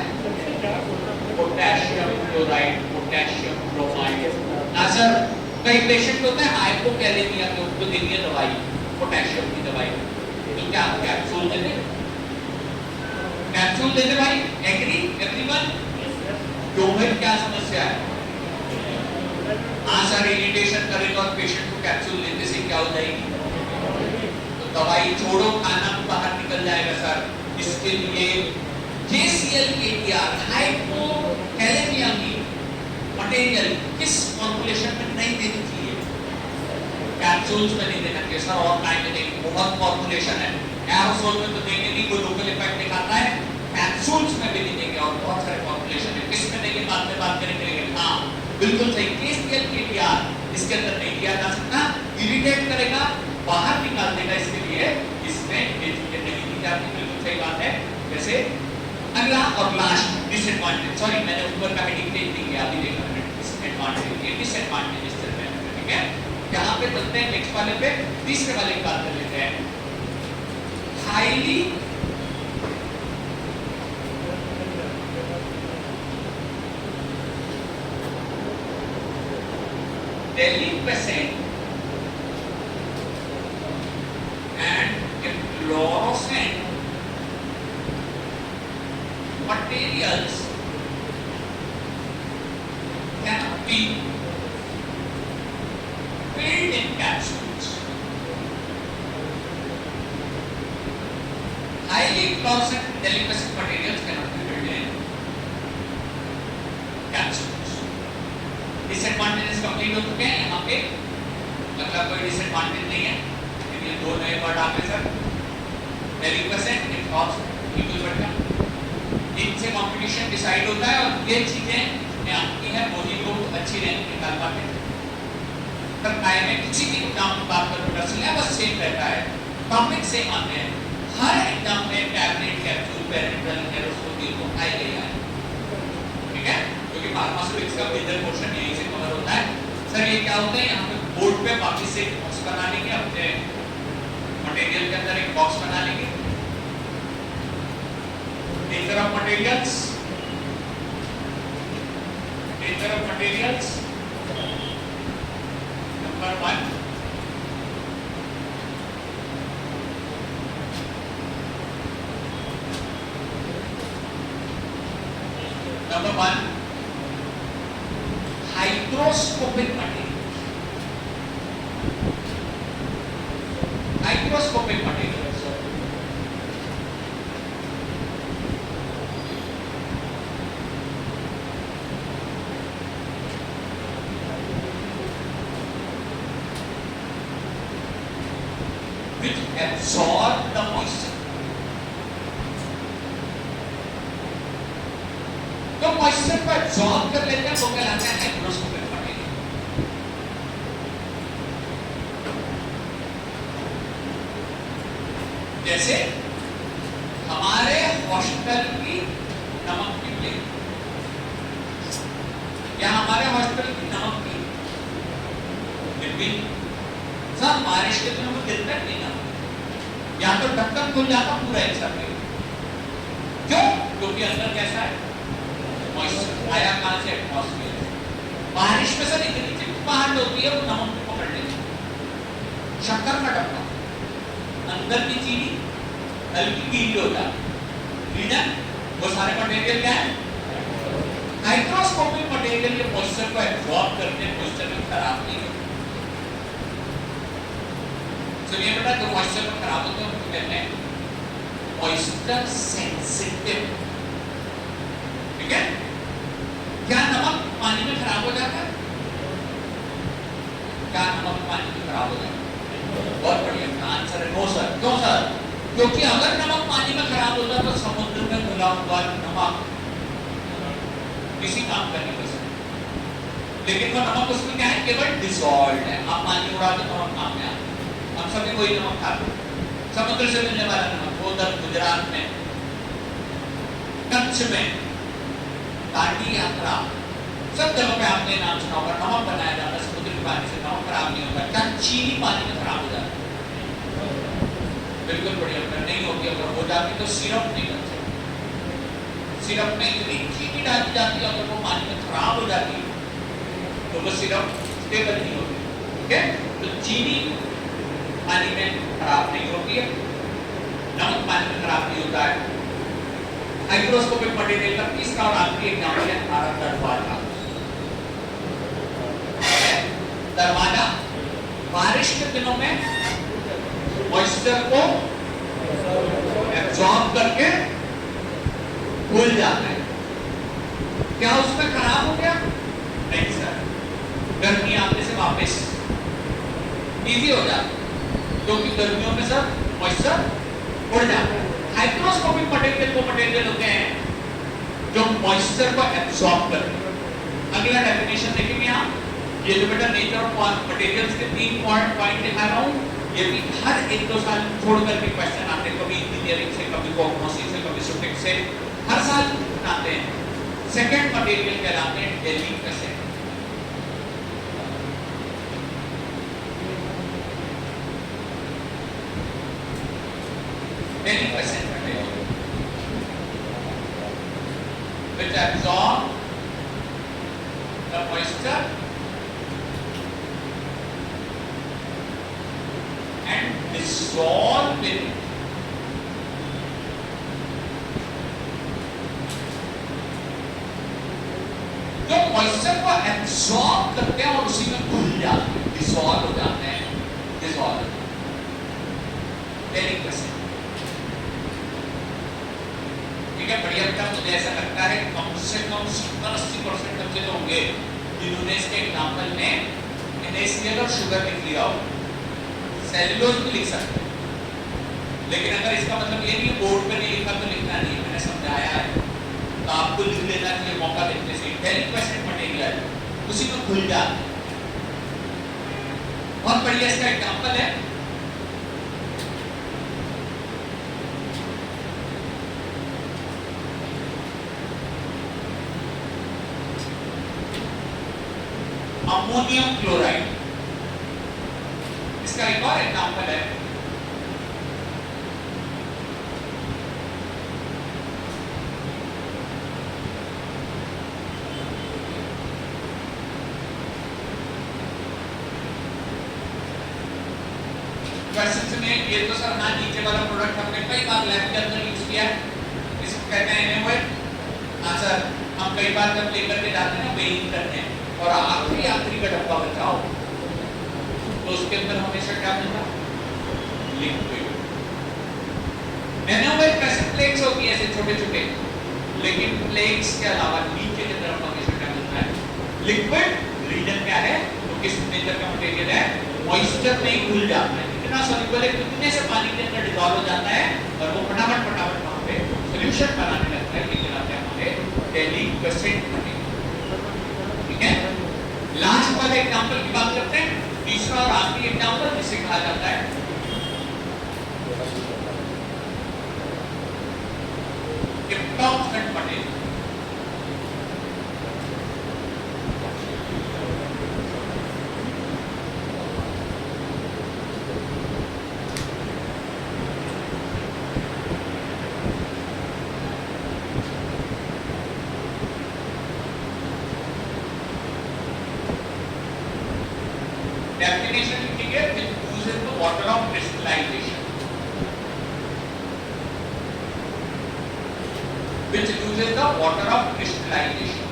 Potassium chloride, potassium bromide. ना सर, कई पेशेंट होते हैं हाइपोकैलेमिया के, उनको देनी है दवाई, पोटेशियम की दवाई, तो क्या कैप्सूल देते? कैप्सूल देते भाई, एग्री एवरीवन? क्यों भाई, क्या समस्या है? हाँ सर, इरिटेशन करेगा और पेशेंट को कैप्सूल लेने से क्या हो जाएगी? तो दवाई छोड़ो, खाना भी बाहर निकल जाएगा सर। इसके लिए KCl KBr हाइपोकैलेमिया की मटेरियल किस फॉर्मुलेशन में नहीं देनी चाहिए? कैप्सूल्स में नहीं देना चाहिए सर, और टाइम में देंगे, बहुत फॉर्मुलेशन है। एरोसोल में तो देंगे नहीं, कोई लोकल इफेक्ट दिखाता है, कैप्सूल्स में भी नहीं देंगे, और बहुत सारे फॉर्मुलेशन है। किस में देंगे बाद में बात करेंगे। हाँ बिल्कुल सही, KCl KBr इसके अंदर नहीं दिया जा सकता, इरिटेट करेगा, बाहर निकाल देगा, इसके लिए इसमें ये चीजें नहीं दी जाती। बिल्कुल सही बात है। जैसे अगला और लास्ट डिसएडवांटेज, सॉरी मैंने ऊपर का हेडिंग दे दी है, अभी देखा मैंने डिसएडवांटेज, ये डिसएडवांटेज इस तरह है, ठीक है। यहाँ पे चलते हैं नेक्स्ट वाले पे, तीसरे वाले की बात कर लेते हैं। Highly delinquescent and fluorescent materials cannot be filled in capsules. Highly fluorescent delinquescent materials cannot be filled in capsules. Disadvantages complete हो चुके हैं यहाँ पे, मतलब कोई डिसएडवांटेज नहीं है, क्योंकि दो नए वर्ड आ गए सर, डेलिक्वेसेंट एंड फ्लॉरेसेंट, बिल्कुल बढ़िया। इनसे कंपटीशन डिसाइड होता है, और ये चीजें में आपकी है वही लोग अच्छी रैंक निकाल पाते हैं। पर काय में किसी भी एग्जाम की बात करूँ, सिलेबस सेम रहता है, टॉपिक सेम आते हैं, हर एग्जाम में टैबलेट, कैप्सूल, पेरिनेट्रल, एरोसोल को आए ले आए, ठीक है, क्योंकि फार्मास्यूटिक्स का मेजर पोर्शन यहीं से कवर होता है। सर ये क्या होता है, यहाँ पे बोर्ड पे वापस से बॉक्स बना लेंगे, अपने मटेरियल के अंदर एक बॉक्स बना लेंगे। Nature of materials, nature of materials number 1, number 1 hygroscopic materials. Hygroscopic materials. Which absorb the moisture. तो मॉइस्चर को एब्जॉर्ब कर लेते हैं, वो कहलाते हैं हाइग्रोस्कोपिक मटेरियल। जैसे हमारे हॉस्टल की नमक की प्लेट, या हमारे हॉस्टल की नमक की डिब्बी, सब बारिश के दिनों में गिरता है नहीं नमक, या तो ढक्कन खुल जाता पूरा एक साथ। क्यों? क्योंकि अंदर कैसा है, मॉइस्चर आया कहां से, एटमॉस्फेयर। बारिश में से इतनी चिपचिपाहट होती है, वो नमक को पकड़ लेती है। शक्कर का डब्बा, अंदर की चीनी हल्की गीली होता है, रीजन वो सारे मटेरियल क्या है, हाइग्रोस्कोपिक ऑटोमेटिकली मॉइस्चर को एब्जॉर्ब करते हैं, मॉइस्चर में खराब नहीं होते। सुनिए बेटा, जो मॉइस्चर में खराब होते हैं उनको कहते हैं मॉइस्चर सेंसिटिव। ठीक है? क्या नमक पानी में खराब हो जाता है? क्या नमक पानी में खराब हो जाता है? बहुत बढ़िया आंसर है, नो सर। क्यों सर? क्योंकि अगर नमक पानी में खराब होता तो समुद्र में घुला हुआ नमक किसी काम का नहीं कर सकता, लेकिन वो नमक उसमें क्या है, केवल डिसॉल्व है। आप पानी उड़ा दो नमक काम में आता है। हम सभी वही नमक खाते हैं, समुद्र से मिलने वाला नमक। वो उधर गुजरात में कच्छ में दांडी यात्रा सब जगह पे आपने नाम सुना होगा, नमक बनाया जाता है समुद्री पानी से, नमक खराब नहीं होता। क्या चीनी पानी में खराब हो जाता है? बिल्कुल बढ़िया, अगर नहीं होती, अगर हो जाती तो सिरप नहीं बन सकती। सिरप में इतनी चीनी डाली जाती है, अगर वो पानी में खराब हो जाती है तो वो सिरप स्टेबल नहीं होती। ठीक है? तो चीनी पानी में खराब नहीं होती है, नमक पानी में खराब नहीं होता है। हाइड्रोस्कोपिक मटेरियल का तीसरा और आखिरी एग्जांपल है हमारा दरवाजा। दरवाजा बारिश के दिनों में मॉइस्चर को एब्जॉर्ब करके खुल जाता है। क्या उसमें खराब हो गया? नहीं सर, गर्मी आने से वापस इजी हो जाता है, क्योंकि गर्मियों में सब मॉइस्चर उड़ जाता है। हाइड्रोस्कोपिक मटेरियल वो मटेरियल होते हैं जो मॉइस्चर को एब्जॉर्ब करते हैं। अगला डेफिनेशन देखेंगे आप, ये जो बेटा नेचर ऑफ मटेरियल्स के 3 पॉइंट दिखा रहा हूं, ये भी हर 1-2 साल छोड़ करके क्वेश्चन आते हैं, कभी इंजीनियरिंग से, कभी कॉग्नोसिस से, कभी सुफिक्स से, हर साल आते हैं। सेकंड मटेरियल कहलाते हैं डेलिकेसेंट। डेलिकेसेंट which absorb the moisture and dissolve in it. जो मॉइस्चर को एब्सॉर्ब करते हैं और उसी में घुल जाते हैं, डिसॉल्व हो जाते हैं, डिसॉल्व। डेलिकेसेंट। ठीक है, बढ़िया बेटा, मुझे ऐसा लगता है कम से कम 70-80% बच्चे तो होंगे जिन्होंने इसके एग्जाम्पल में NaCl और शुगर लिख लिया हो। सेलुलोज भी लिख सकते हैं, लेकिन अगर इसका मतलब ये नहीं बोर्ड पे नहीं लिखा तो लिखना नहीं, मैंने समझाया है, तो आपको लिख लेना चाहिए मौका देने से। डेलिकेसेंट मटेरियल उसी में खुल जाता है। बहुत बढ़िया इसका एग्जाम्पल है, अमोनियम क्लोराइड। इसका एक और एग्जाम्पल है, क्वेश्चन में ये तो सर हाँ नीचे वाला प्रोडक्ट हमने कई बार लैब के अंदर यूज किया है, इसको कहते हैं NaOH। हाँ सर, हम कई बार जब लेकर के जाते हैं ना वेइंग करते हैं और आखिरी का डब्बा बचाओ तो उसके अंदर हमेशा क्या मिलता है? लिक्विड। NaOH कैसे फ्लेक्स होती है ऐसे छोटे छोटे, लेकिन फ्लेक्स के अलावा नीचे की तरफ हमेशा क्या मिलता है? लिक्विड। रीजन क्या है? तो किस नेचर का मटेरियल है? मॉइस्चर में ही घुल जाता है, इतना सॉल्युबल है कितने से पानी के अंदर डिसॉल्व हो जाता है और वो फटाफट वहां पे सॉल्यूशन बनाने लगता है, लेकिन आते हमारे डेलिकेसेंट मटेरियल। ठीक है, लास्ट वाले एग्जांपल की बात करते हैं, तीसरा और आखिरी एग्जांपल जिसे कहा जाता है टॉक्सिक मटेरियल। Definition लिखेंगे, which uses the water of crystallization, which uses the water of crystallization।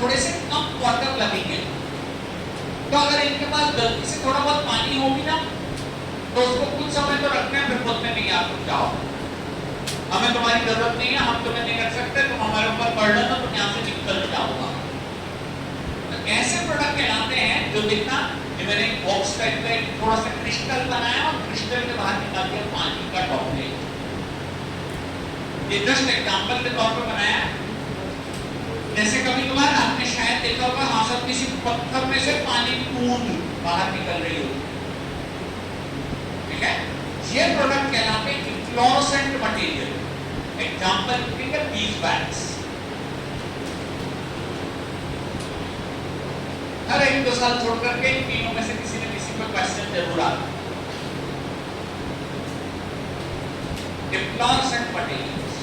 थोड़े से कम वाटर लगेंगे। तो अगर इनके पास गलती से थोड़ा बहुत पानी होगी ना, तो उसको कुछ समय तो रखते हैं, फिर बोलते नहीं आप रुक जाओ, हमें तुम्हारी जरूरत नहीं है, हम तुम्हें नहीं कर सकते, तुम हमारे ऊपर बर्डन हो, तुम यहाँ से निकल जाओगा। तो ऐसे प्रोडक्ट कहलाते हैं जो दिखना, मैंने एक बॉक्स टाइप का एक थोड़ा सा क्रिस्टल बनाया और क्रिस्टल के बाहर निकाल दिया पानी का ड्रॉपलेट। ये जस्ट एग्जांपल के तौर पर बनाया। जैसे कभी कभार आपने शायद देखा होगा, हाँ सब किसी पत्थर में से पानी की बूंद बाहर निकल रही होगी, ठीक है? ये प्रोडक्ट कहलाते हैं इफ्लोरोसेंट मटेरियल। एग्जांपल देंगे बीज वैक्स। हर एक 2 साल छोड़ करके इन तीनों में से किसी न किसी पर क्वेश्चन जरूर आता है। Efflorescent materials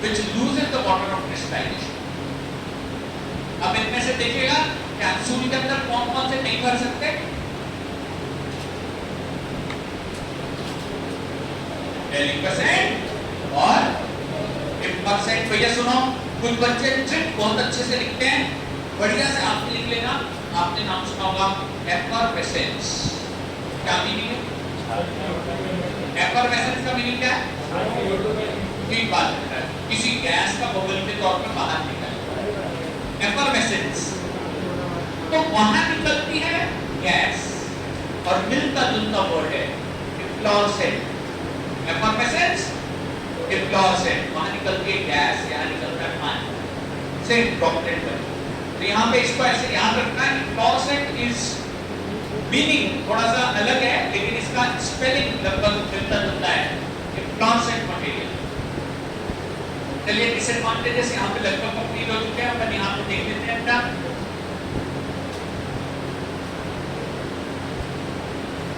which loses the water of crystallization। अब इनमें से देखिएगा कैप्सूल के अंदर कौन कौन से नहीं भर सकते? डेलिक्वेसेंट और इम्परसेंट। भैया सुनो, कुछ बच्चे ट्रिक बहुत अच्छे से लिखते हैं, बढ़िया से आपने लिख लेना। आपने नाम सुना होगा एफरवेसेंस। क्या मीनिंग है? एफरवेसेंस का मीनिंग क्या है? ठीक बात है, किसी गैस का बबल के तौर पर बाहर निकले। एफरवेसेंस तो वहां निकलती है गैस, और मिलता जुलता वर्ड है इफ्लोरेसेंट। एफरवेसेंस, इफ्लोरेसेंट, वहां निकलती है गैस, यहाँ निकलता है पानी से ड्रॉपलेट बन। तो यहाँ पे इसको ऐसे याद रखना है, इफ्लोरेसेंट इज मीनिंग थोड़ा सा अलग है, लेकिन इसका स्पेलिंग लगभग मिलता जुलता है, इफ्लोरेसेंट मटेरियल। चलिए डिसएडवांटेजेस यहाँ पे लगभग कंप्लीट हो चुके हैं, अपन यहाँ पे देख लेते हैं अपना।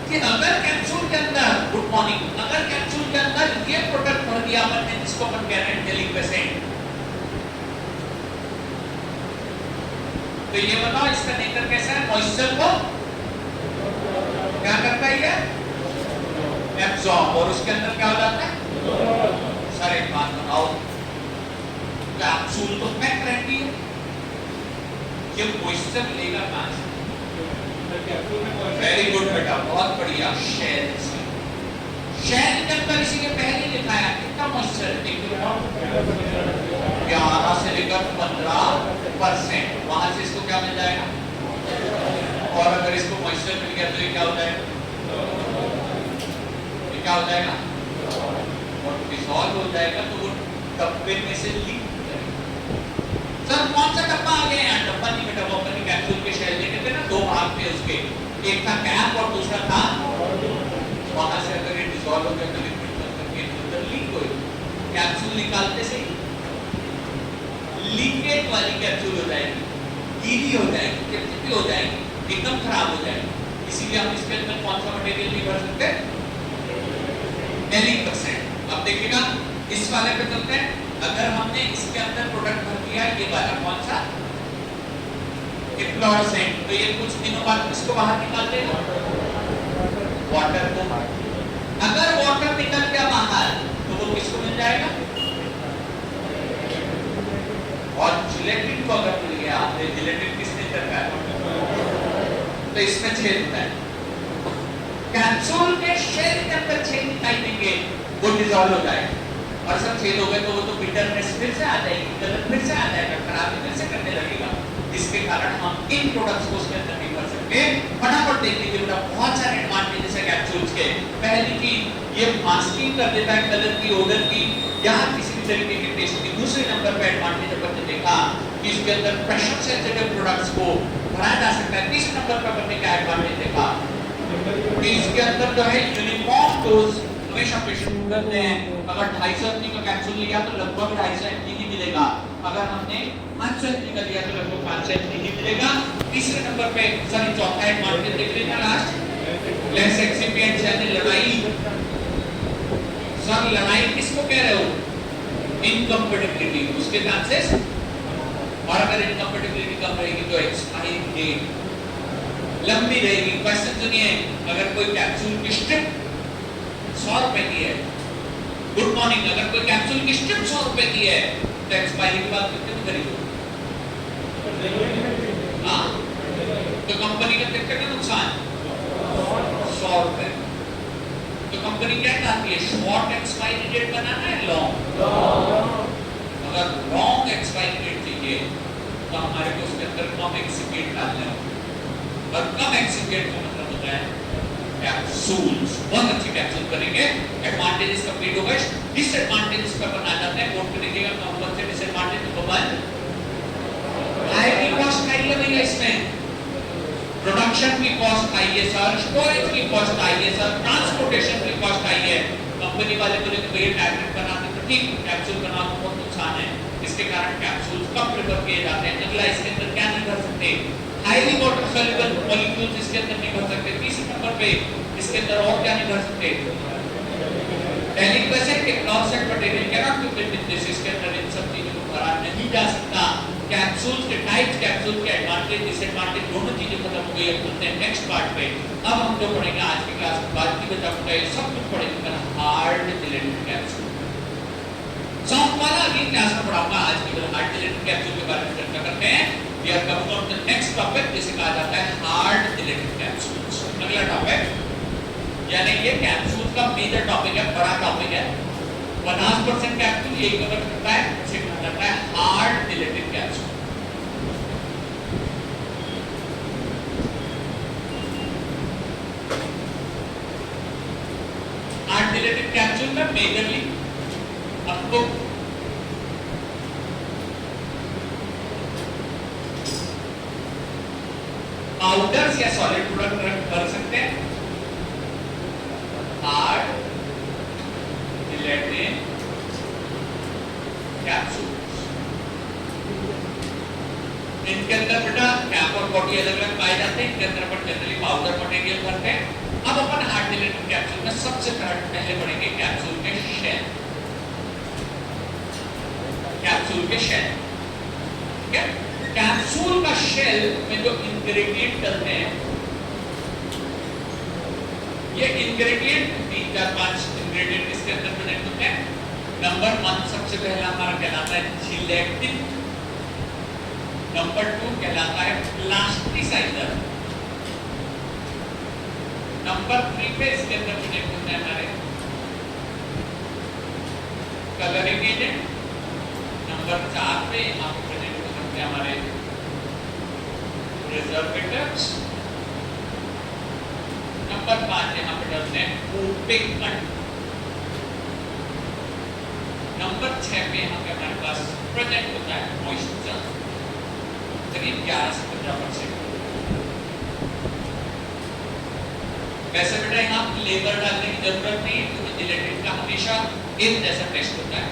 कि अगर कैप्सूल के अंदर, गुड मॉर्निंग, अगर कैप्सूल के अंदर ये प्रोडक्ट भर दिया अपन ने, जिसको अपन कह रहे हैं डेलिक्वेसेंट, तो ये बताओ इसका नेचर कैसा है? मॉइस्चर को क्या करता है? ये एब्सॉर्ब, और उसके अंदर क्या हो जाता है? सर एक बात बताओ, कैप्सूल तो पैक रहती है, ये मॉइस्चर लेगा कहां से? वेरी गुड बेटा, बहुत बढ़िया। शेल से। शेल के अंदर इसीलिए पहले लिखा है कितना मॉइस्चर है, 11 से लेकर 15%। वहां से इसको क्या मिल जाएगा? और अगर इसको मॉइस्चर मिल गया तो ये क्या हो जाएगा? ये क्या हो जाएगा? और डिसॉल्व हो जाएगा, तो वो डब्बे में से लीक हो जाएगा। सर कौन सा डब्बा आ गया यहाँ? डब्बा नहीं बेटा, वो अपनी कैप्सूल के शेल लेके थे ना, 2 भाग थे उसके, एक था कैप और दूसरा था, वहां से अगर ये डिसॉल्व हो गया तो लिक्विड बन करके अंदर लीक हो, कैप्सूल निकालते से लीकेज वाली कैप्सूल हो जाएगी, गीली हो जाएगी, चिपचिपी हो जाएगी, एकदम खराब हो जाएगी। इसीलिए हम इसके अंदर कौन सा मटेरियल नहीं भर सकते? डेलिक्वेसेंट। अब देखिएगा इस वाले पे चलते हैं। अगर हमने इसके अंदर प्रोडक्ट भर दिया, ये वाला कौन सा? इफ्लोरेसेंट, तो ये कुछ दिनों बाद इसको बाहर निकाल देगा, वाटर को। अगर वाटर निकल गया बाहर, तो वो किसको मिल जाएगा? और जिलेटिन को अगर मिल गया, जिलेटिन किस नेचर का है? तो इसमें छेद होता है, कैप्सूल के शेल के अंदर छेद दिखाई देंगे, वो डिसॉल्व हो जाएगा। और सब छेद हो गए तो वो तो बिटरनेस फिर से आ जाएगी, कलर फिर से आ जाएगा, खराबी फिर से करने लगेगा। इसके कारण हम इन प्रोडक्ट्स को उसके अंदर नहीं कर सकते। फटाफट देख लीजिए बेटा, बहुत सारे एडवांटेजेस है कैप्सूल्स के। पहली चीज, ये मास्किंग कर देता है कलर की, ओडर की, या किसी भी तरीके के टेस्ट की। दूसरे नंबर पे एडवांटेज अपन ने देखा कि इसके अंदर प्रेशर सेंसिटिव प्रोडक्ट्स को भरा जा सकता है। तीसरे नंबर पर अपन ने क्या एडवांटेज देखा कि इसके अंदर जो है यूनिफॉर्म डोज हमेशा पेशेंट करते हैं। अगर 250 ml का कैप्सूल लिया तो लगभग 250 ml ही मिलेगा, अगर हमने 500 ml का लिया तो लगभग 500 ml ही मिलेगा। तीसरे नंबर पे सर चौथा एडवांटेज देख लेना लास्ट, लेस एक्सिपिएंट यानी लड़ाई। सर लड़ाई किसको कह रहे हो? इनकम्पेटिबिलिटी, उसके चांसेस। और अगर इनकम्पेटिबिलिटी कम रहेगी तो एक्सपायरी डेट लंबी रहेगी। क्वेश्चन सुनिए, अगर कोई कैप्सूल की स्ट्रिप 100 रुपए की है, गुड मॉर्निंग, अगर कोई कैप्सूल की स्ट्रिप 100 रुपए की है, तो एक्सपायरी के बाद कितने में खरीदोगे? तो कंपनी का कितना नुकसान? 100 रुपए। तो कंपनी क्या चाहती है? शॉर्ट एक्सपायरी डेट बनाना है, लॉन्ग? अगर लॉन्ग एक्सपायरी डेट चाहिए तो हमारे को उसके अंदर कम एक्सपेक्ट डालना है। और कम एक्सपेक्ट का मतलब होता है कैप्सूल्स। बहुत अच्छी कैप्सूल करेंगे, एडवांटेजेस कंप्लीट हो गए। डिसएडवांटेजेस पर बना जाते हैं, नोट कर लीजिएगा। कौन से disadvantage? Number 1, high cost high है भैया इसमें। प्रोडक्शन की कॉस्ट हाई है सर, स्टोरेज की कॉस्ट हाई है सर, ट्रांसपोर्टेशन की कॉस्ट हाई है। कंपनी वाले बोले तो भैया टैबलेट बनाते तो ठीक, कैप्सूल बनाओ तो बहुत नुकसान है। इसके कारण कैप्सूल कम प्रेफर किए जाते हैं। अगला, इसके अंदर क्या नहीं कर सकते? हाईली वाटर सॉल्युबल मॉलिक्यूल्स इसके अंदर नहीं भर सकते। तीसरे नंबर पे इसके अंदर और क्या नहीं भर सकते? टैनिक एसिड के closet material cannot be filled in this. इसके अंदर इन सब चीजों को भरा नहीं जा सकता। कैप्सूल्स के टाइप्स, कैप्सूल के एडवांटेज डिसएडवांटेज दोनों चीजें खत्म हो गई। अब चलते हैं नेक्स्ट पार्ट पे। अब हम जो पढ़ेंगे आज की क्लास में, बात की बचा पूरा ये सब कुछ पढ़ेंगे पर हार्ड जिलेटिन कैप्सूल। सॉफ्ट वाला अगली क्लास में पढ़ाऊंगा। आज की हार्ड जिलेटिन कैप्सूल के बारे में चर्चा करते हैं। We are coming on the next topic, जिसे कहा जाता है हार्ड जिलेटिन कैप्सूल्स। अगला टॉपिक, यानी ये कैप्सूल का मेजर टॉपिक है, बड़ा टॉपिक है। 50% कैप्सूल यही कवर करता है, इसे कहा जाता है hard gelatin capsule. Hard gelatin capsule में मेजरली आपको पाउडर्स या सॉलिड प्रोडक्ट कर सकते हैं। हार्ड जिलेटिन कैप्सूल्स, इनके अंदर बेटा कैप और बॉडी अलग अलग पाए जाते हैं। इनके अंदर अपन जनरली पाउडर मटेरियल भरते हैं। अब अपन हार्ड जिलेटिन कैप्सूल में सबसे पहले पढ़ेंगे कैप्सूल के शेल। कैप्सूल के शेल, ठीक है? कैप्सूल का शेल में जो इंग्रेडिएंट डलते हैं, ये इंग्रेडिएंट 3-4-5 इंग्रेडिएंट इसके अंदर प्रेजेंट होते हैं। नंबर 1 सबसे पहला हमारा कहलाता है जिलेटिन। नंबर 2 कहलाता है प्लास्टिसाइजर। नंबर 3 पे इसके अंदर प्रेजेंट होते हैं हमारे कलरिंग एजेंट। नंबर 4 पे यहाँ पे प्रेजेंट हो सकते हैं हमारे प्रिजर्वेटिव्स। नंबर 5 यहाँ पे डलते हैं ओपेकंट। नंबर 6 पे यहाँ पे हमारे पास प्रेजेंट होता है मॉइस्चर, करीब 11 से 15%। वैसे बेटा यहाँ फ्लेवर डालने की जरूरत नहीं है, क्योंकि जिलेटिन का हमेशा एक जैसा टेस्ट होता है,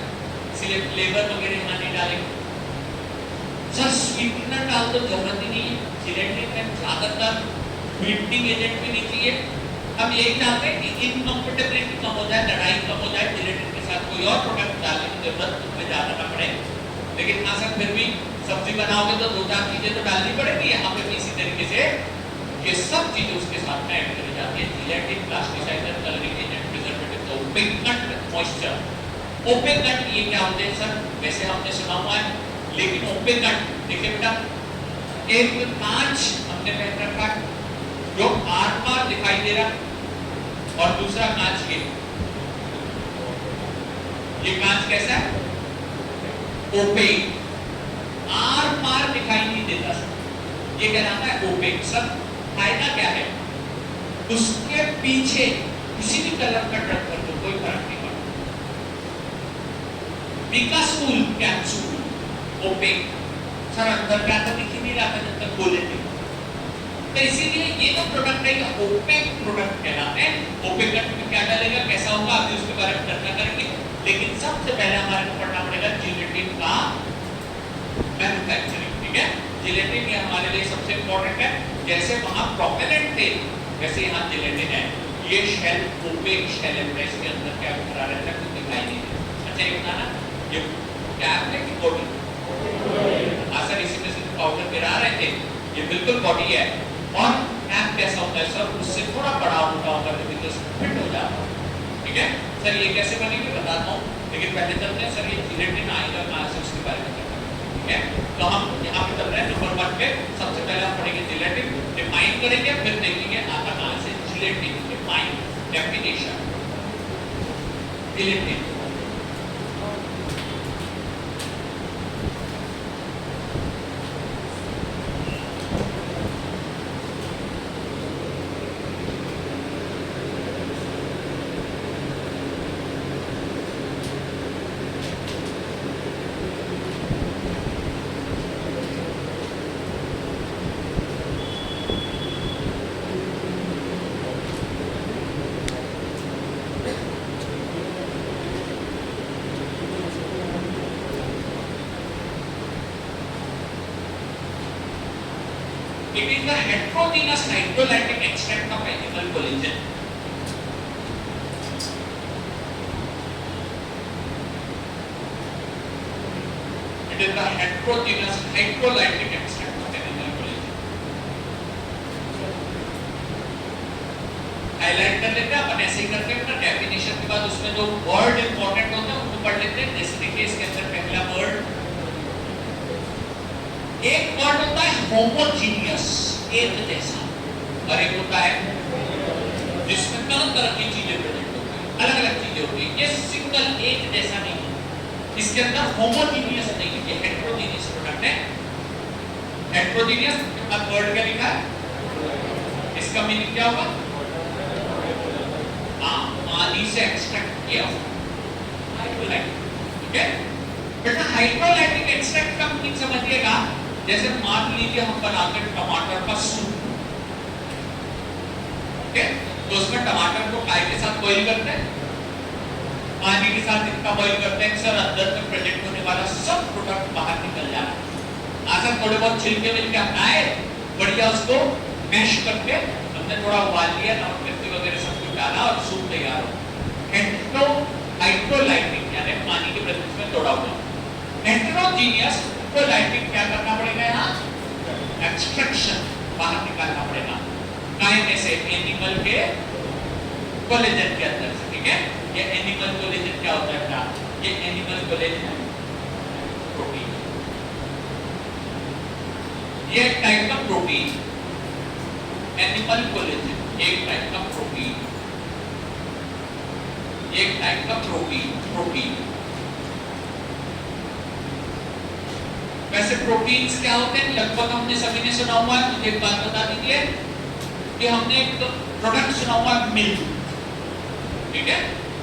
इसलिए फ्लेवर वगैरह यहाँ नहीं डालेंगे। सर स्वीटनर डाल तो जरूरत ही नहीं है, जिलेटिन में ज्यादातर स्वीटनिंग एजेंट भी नहीं चाहिए। हम यही चाहते हैं कि इनकम्फर्टेबिलिटी कम हो जाए, लड़ाई कम हो जाए, जिलेटिन के साथ कोई और प्रोडक्ट डालने की जरूरत उसमें ज्यादा ना पड़े। लेकिन हाँ सर फिर भी सब्जी बनाओगे तो 2-4 चीजें तो डालनी पड़ेगी। यहाँ पे भी इसी तरीके से ये सब चीजें उसके साथ में ऐड करी जाती है। Gelatin, plasticiser, colouring agent, preservative, opacant, moisture. Opacant ये क्या होते हैं सर? वैसे हमने सुना हुआ है, लेकिन ओपेकंट देखिए बेटा, एक कांच हमने पहन रखा है जो आर-पार दिखाई दे रहा, और दूसरा कांच ये कांच कैसा है? ओपेक, आर-पार दिखाई नहीं देता सर, ये कहलाता है ओपेक। सर फायदा क्या है? उसके पीछे किसी भी कलर का ड्रग कर दो कोई फर्क नहीं पड़ता। विकासफुल कैप्सूल ओपेक, सर अंदर क्या था दिख ही नहीं रहा था जब तक बोले थे। तो इसीलिए ये जो प्रोडक्ट है ये ओपेक प्रोडक्ट कहलाते हैं। ओपेक में क्या डालेगा, कैसा होगा, अभी उसके बारे में चर्चा करेंगे। लेकिन सबसे पहले हमारे को पढ़ना पड़ेगा जिलेटिन का मैन्युफैक्चरिंग, ठीक है? जिलेटिन ये हमारे लिए सबसे इंपॉर्टेंट है। जैसे वहां प्रोपेलेंट थे वैसे यहाँ जिलेटिन है। ये शेल ओपेक शेल है, इसके अंदर क्या भरा रहता है कुछ दिखाई नहीं देता। अच्छा ये बताना, ये कैप है कि बॉडी? हाँ सर, इसी में से पाउडर गिरा रहे थे, ये बिल्कुल बॉडी है। और कैप कैसा होता है सर? उससे थोड़ा बड़ा होता होगा तो फिट हो जाता है, ठीक है? सर ये कैसे बनेगी बताता हूँ, लेकिन पहले चलते हैं। सर ये जिलेटिन आएगा कहाँ से, उसके बारे में, ठीक है? तो हम यहाँ पे चल रहे हैं नंबर 1 पे। सबसे पहले हम पढ़ेंगे जिलेटिन। करेंगे, फिर देखेंगे आता कहां से, जिलेटिन के fine definition gelatin. It is the heterogeneous hydrolytic extract of animal collagen. It is the heterogeneous hydrolytic extract of animal collagen. Highlight कर लेते हैं अपन, ऐसे ही करके अपना डेफिनेशन के बाद उसमें जो वर्ड इंपॉर्टेंट होते हैं उनको पढ़ लेते हैं। जैसे देखिए इसके अंदर पहला वर्ड, एक वर्ड होता है होमोजीनियस, एक जैसा, और एक होता है जिसमें तरह-तरह की चीजें प्रेजेंट होती हैं, अलग-अलग चीजें होती हैं। ये सिंगल एक जैसा नहीं है, इसके अंदर होमोजीनियस नहीं है, ये हेटेरोजीनियस प्रोडक्ट है। हेटेरोजीनियस के बाद वर्ड क्या लिखा है, इसका मीनिंग क्या होगा, पानी से एक्सट्रैक्ट किया हुआ हाइड्रोलाइटिक, ठीक है बेटा। हाइड्रोलाइटिक एक्सट्रैक्ट का मीनिंग समझिएगा, जैसे मान लीजिए हम बनाते हैं टमाटर का सूप, ठीक है, तो उसमें टमाटर को काय के साथ बॉईल करते हैं, पानी के साथ इतना बॉईल करते हैं सर अंदर में प्रेजेंट होने वाला सब प्रोडक्ट बाहर निकल जाता है। आखिर थोड़े बहुत छिलके मिलके हटाए, बढ़िया उसको मैश करके हमने थोड़ा उबाल लिया, नमक मिर्ची वगैरह सब कुछ डाला और सूप तैयार हो। हेटेरो हाइड्रोलाइटिक यानी पानी के प्रेजेंस में तोड़ा हुआ। हेटेरोजीनियस हाइड्रोलाइटिक क्या करना पड़ेगा, यहाँ एक्सट्रैक्शन बाहर निकालना पड़ेगा, काय में से, एनिमल के कोलेजन के अंदर से, ठीक है। ये एनिमल कोलेजन क्या होता है, ये एनिमल कोलेजन प्रोटीन, ये एक टाइप का प्रोटीन, एनिमल कोलेजन एक टाइप का प्रोटीन, एक टाइप का प्रोटीन। वैसे प्रोटीन्स क्या होते हैं, लगभग हमने सभी ने सुना हुआ है। मुझे एक बात बता दीजिए कि हमने एक प्रोडक्ट सुना हुआ है मिल्क, ठीक है।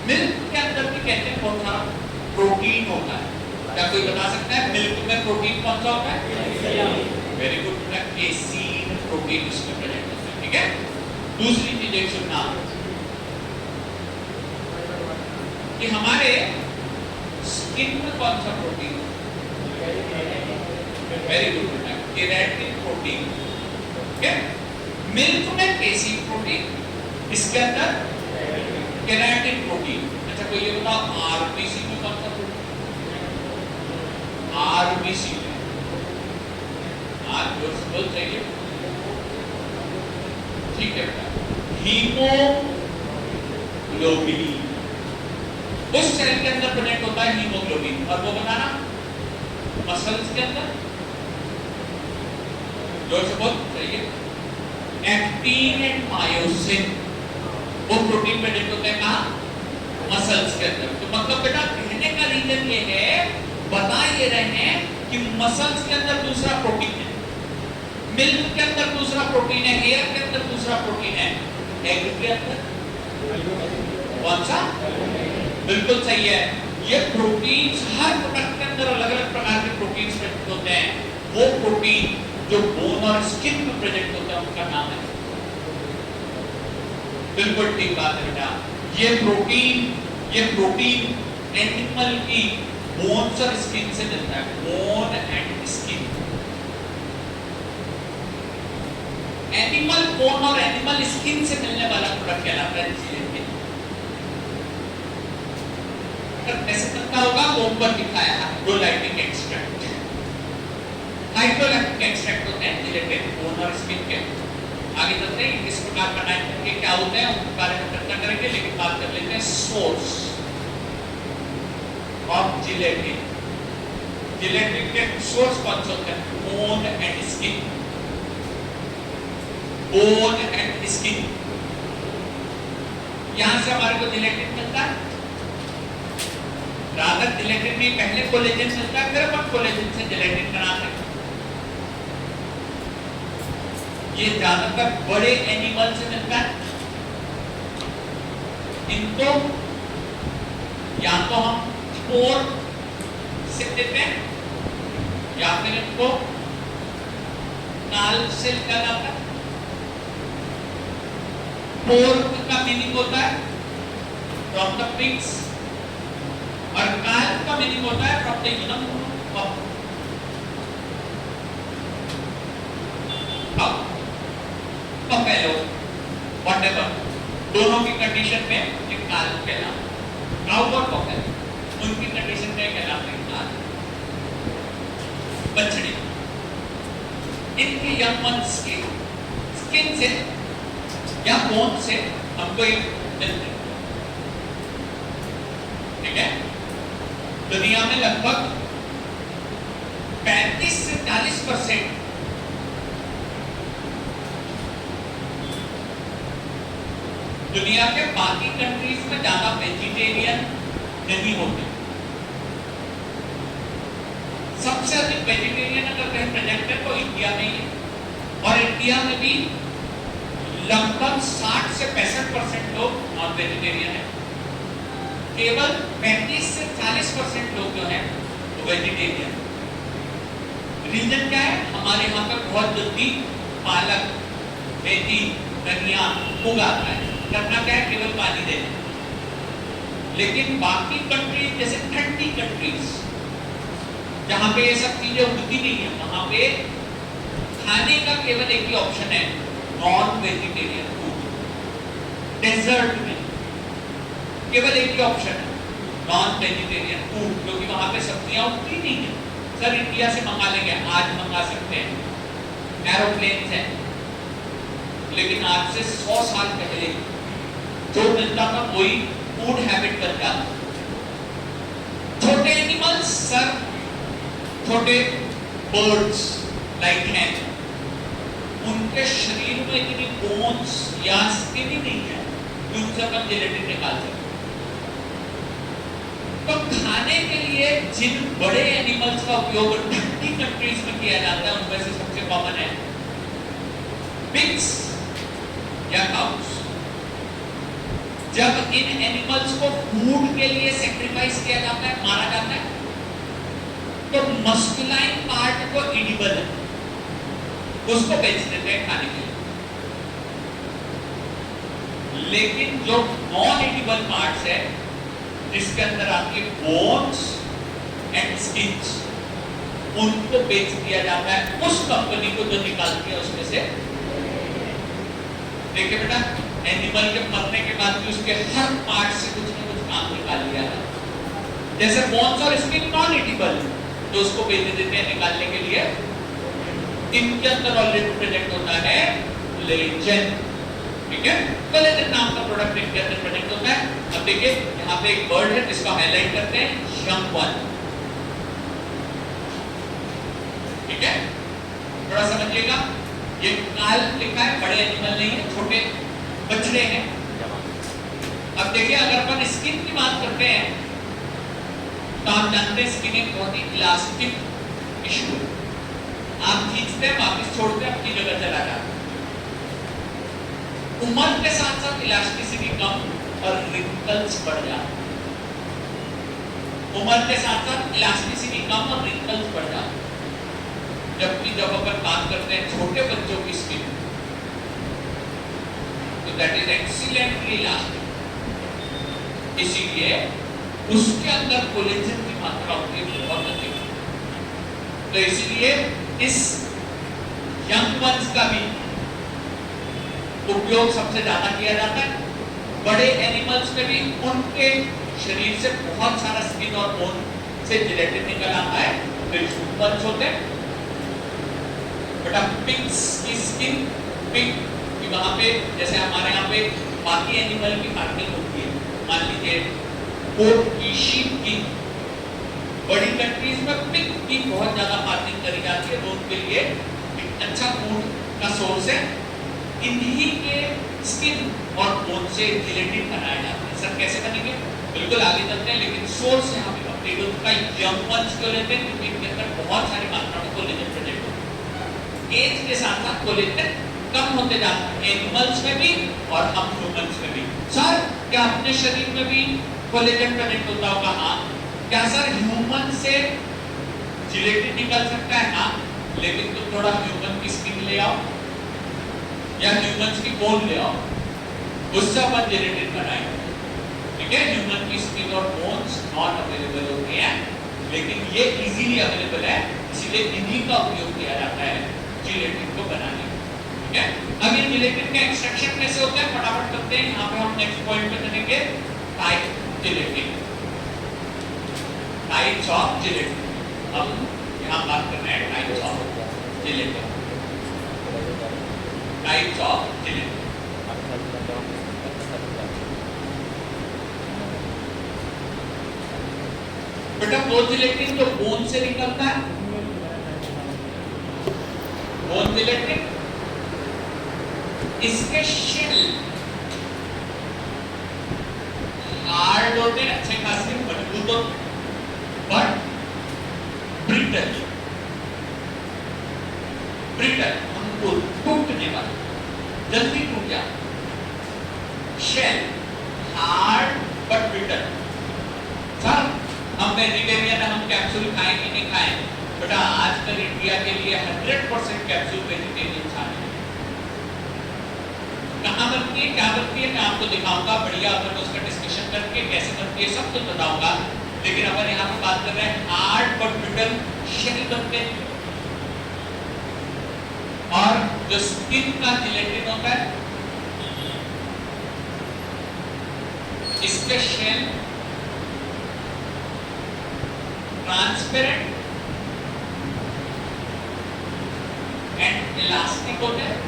मिल्क के अंदर भी कहते हैं बहुत सारा प्रोटीन होता है। क्या कोई बता सकता है मिल्क में प्रोटीन कौन सा होता है? वेरी गुड, केसीन प्रोटीन उसमें प्रेजेंट होता है, ठीक है। दूसरी चीज एक सुनना कि हमारे स्किन में कौन सा प्रोटीन, वेरी गुड बेटा, केराटिन प्रोटीन, ठीक है। मिल्क में केसीन प्रोटीन, इसके अंदर केराटिन प्रोटीन। अच्छा कोई ये बताओ आरबीसी में कौन सा प्रोटीन, आरबीसी में बोल चाहिए, ठीक है बेटा, हीमोग्लोबिन, उस सेल के अंदर प्रेजेंट होता है हीमोग्लोबिन, और वो बताना मसल्स के अंदर, जोर से बोल चाहिए, एक्टिन एंड मायोसिन, वो प्रोटीन प्रेजेंट होते हैं कहाँ, मसल्स के अंदर। तो मतलब बेटा कहने का रीजन ये है, बता ये रहे हैं कि मसल्स के अंदर दूसरा प्रोटीन है, मिल्क के अंदर दूसरा प्रोटीन है, हेयर के अंदर दूसरा प्रोटीन है, एग के अंदर कौन सा, बिल्कुल सही है। ये प्रोटीन्स हर प्रोडक्ट के अंदर अलग अलग प्रकार के प्रोटीन्स प्रेजेंट होते हैं। वो प्रोटीन जो बोन और स्किन में प्रेजेंट होते हैं उनका नाम है, बिल्कुल ठीक बात है बेटा। ये प्रोटीन एनिमल की बोन्स और स्किन से मिलता है, bone and skin. Animal bone और एनिमल स्किन से मिलने वाला प्रोडक्ट कहलाता है जिलेटिन। कैसे बनता होगा वो ऊपर लिखा है, हाइड्रोलाइटिक एक्सट्रैक्ट। हाइड्रोलाइटिक एक्सट्रैक्ट होते हैं जिलेटिन, बोन और स्किन के। आगे चलते हैं किस प्रकार बनाए के क्या होते हैं उनके बारे में चर्चा करेंगे, लेकिन बात कर लेते हैं सोर्स ऑफ जिलेटिन। जिलेटिन के सोर्स कौन से होते हैं, bone and skin. Bone and skin, यहां से हमारे को जिलेटिन मिलता है। रादर जिलेटिन में पहले कोलेजन मिलता है, फिर अपन कोलेजन से जिलेटिन बनाते हैं। ये ज्यादातर बड़े एनिमल से मिलता है। इनको या तो हम पोर से देते हैं या फिर इनको नाल से लिखा जाता है। पोर का मीनिंग होता है फ्रॉम द पिग्स और काल का मीनिंग होता है फ्रॉम द यंग ऑफ। पपेलो व्हाटएवर, दोनों की कंडीशन में एक काल कहलाता है। काउ और पपेलो उनकी कंडीशन में कहलाते हैं काल। बछड़े इनके यंग वंस के स्किन से या बोन से हमको ये मिलते हैं। ठीक है, दुनिया में लगभग 35 से 40% दुनिया के बाकी कंट्रीज में ज्यादा वेजिटेरियन नहीं होते। सबसे अधिक वेजिटेरियन अगर कहीं प्रेजेंट है तो इंडिया में ही है, और इंडिया में भी लगभग 60 से 65% लोग नॉन वेजिटेरियन है। केवल 35 से 40% लोग जो है वो वेजिटेरियन। रीजन क्या है? हमारे यहाँ पर बहुत जल्दी पालक, मेथी, धनिया उगाता है। करना क्या है? केवल पानी देना। लेकिन बाकी कंट्रीज जैसे ठंडी कंट्रीज जहां पे ये सब चीजें उगती नहीं है, वहां पे खाने का केवल एक ही ऑप्शन है, नॉन वेजिटेरियन फूड। डेजर्ट में केवल एक ही ऑप्शन है, नॉन वेजिटेरियन फूड, क्योंकि वहां पे सब्जियां उगती नहीं है। सर इंडिया से मंगा लेंगे, आज मंगा सकते हैं, एरोप्लेन है, लेकिन आज से 100 साल पहले जो मिलता था वही फूड हैबिट बन जाता। छोटे एनिमल्स सर, छोटे बर्ड्स लाइक हैं, उनके शरीर में इतनी बोन्स या स्किन ही नहीं है कि उनसे अपन जिलेटिन निकाल सकें। तो खाने के लिए जिन बड़े एनिमल्स का उपयोग ठंडी कंट्रीज में किया जाता है उनमें से सबसे कॉमन है पिग्स या काउस। जब इन एनिमल्स को फूड के लिए सैक्रिफाइस किया जाता है, मारा जाता है, तो मस्कुलाइन पार्ट को एडिबल है, उसको बेच देते हैं खाने के लिए। लेकिन जो नॉन एडिबल पार्ट्स है, जिसके अंदर आपके बोन्स एंड स्किन्स, उनको बेच दिया जाता है उस कंपनी को जो निकालती है उसमें से। देखिए बेटा, एनिमल के मरने के बाद भी उसके हर पार्ट से कुछ ना कुछ काम निकाल लिया जाता। जैसे बोन्स और स्किन नॉन एडिबल, तो उसको बेच देते हैं निकालने के लिए। इनके अंदर ऑलरेडी प्रेजेंट होता है कोलेजन। ठीक है, कोलेजन नाम का प्रोडक्ट इनके अंदर प्रेजेंट होता है। अब देखिए यहाँ पे एक वर्ड है जिसको हाईलाइट करते हैं, यंग वन। ठीक है, थोड़ा समझिएगा, ये काल लिखा है, बड़े एनिमल नहीं है, छोटे बछड़े हैं। अब देखिए अगर अपन स्किन की बात करते हैं तो आप जानते हैं स्किन एक बहुत ही इलास्टिक टिश्यू है। आप खींचते हैं, वापस छोड़ते हैं, अपनी जगह चला जाता है। उम्र के साथ साथ इलास्टिसिटी कम और रिंकल्स बढ़ जाते हैं। उम्र के साथ साथ इलास्टिसिटी कम और रिंकल्स बढ़ जाते हैं। जबकि जब अपन बात करते हैं छोटे बच्चों की स्किन, तो दैट इज एक्सीलेंटली इलास्टिक। इसीलिए उसके अंदर कोलेजन की मात्रा होती है बहुत अधिक। तो इसीलिए इस यंग वंस का भी उपयोग सबसे ज्यादा किया जाता है। बड़े एनिमल्स में भी उनके शरीर से बहुत सारा स्किन और बोन से जिलेटिन निकल आता है, तो यंग वंस होते हैं। बेटा पिग्स की स्किन, पिग की वहां पे जैसे हमारे यहाँ पे बाकी एनिमल की फार्मिंग होती है, मान लीजिए पोर्क की, शीप की, बड़ी कंट्रीज में पिग की बहुत ज्यादा फार्मिंग करी जाती है, तो उनके लिए एक अच्छा फूड का सोर्स है। इन्हीं के स्किन और बोन से जिलेटिन बनाया जाता है। सर कैसे बनेंगे? बिल्कुल आगे चलते हैं, लेकिन सोर्स यहाँ पे अपडेट होता है। यंग वंस को लेते हैं क्योंकि इनके अंदर बहुत सारी मात्रा में कोलेजन प्रोजेक्ट होता है। एज के साथ साथ कोलेजन कम होते जाता है, एनिमल्स में भी और हम ह्यूमंस में भी। सर क्या अपने शरीर में भी कोलेजन प्रोजेक्ट होता होगा? हाँ। क्या सर ह्यूमन से जिलेटिन निकल सकता है? हाँ। लेकिन तुम थोड़ा ह्यूमन की स्किन ले आओ या ह्यूमंस की बोन ले आओ, उससे अपन जिलेटिन बनाएंगे। ठीक है, ह्यूमन की स्किन और बोन्स नॉट अवेलेबल होते हैं, लेकिन ये इजीली अवेलेबल है, इसलिए इन्हीं का उपयोग किया जाता है जिलेटिन को बनाने में। ठीक है, अब ये जिलेटिन का एक्सट्रैक्शन कैसे होता है फटाफट करते हैं। यहाँ पे हम नेक्स्ट पॉइंट पे चलेंगे, type gelatin, types of gelatin. हम यहाँ बात कर रहे हैं types of gelatin, types of gelatin. बेटा वो जिलेटिन जो बोन से निकलता है, बोन जिलेटिन, इसके शेल हार्ड होते हैं, अच्छे खासे मजबूत होते हैं, बट ब्रिटल, ब्रिटल हमको टूटने वाला, जल्दी टूट जाता। Shell hard but brittle. Sir हम वेजिटेरियन है, हम कैप्सूल खाएं कि नहीं खाएं? बेटा आजकल इंडिया के लिए 100% कैप्सूल वेजिटेरियन खाने हैं। कहाँ बनती है, क्या बनती है, मैं आपको दिखाऊंगा, बढ़िया अपन उसका डिस्कशन करके कैसे बनती है सब कुछ बताऊंगा। लेकिन अपन यहाँ पे बात कर रहे हैं हार्ड बट ब्रिटल शेल बनते हैं। और जो स्किन का जिलेटिन होता है, इसके शेल ट्रांसपेरेंट एंड इलास्टिक होते हैं।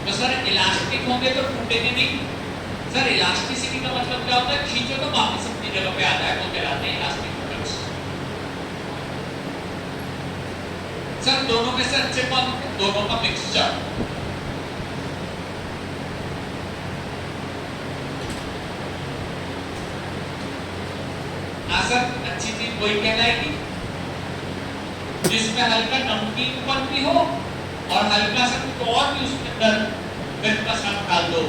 तो सर इलास्टिक होंगे तो टूटेंगे नहीं। सर इलास्टिसिटी का मतलब क्या होता है? खींचो तो वापस अपनी जगह पे आ जाए, वो कहलाते हैं इलास्टिक प्रोडक्ट्स। सर दोनों में से अच्छे कौन है? दोनों का मिक्सचर। सर अच्छी चीज वही कहलाएगी जिसमें हल्का नमकीनपन भी हो और हल्का सा कुछ और भी उसके अंदर मिर्च का साथ डाल दो।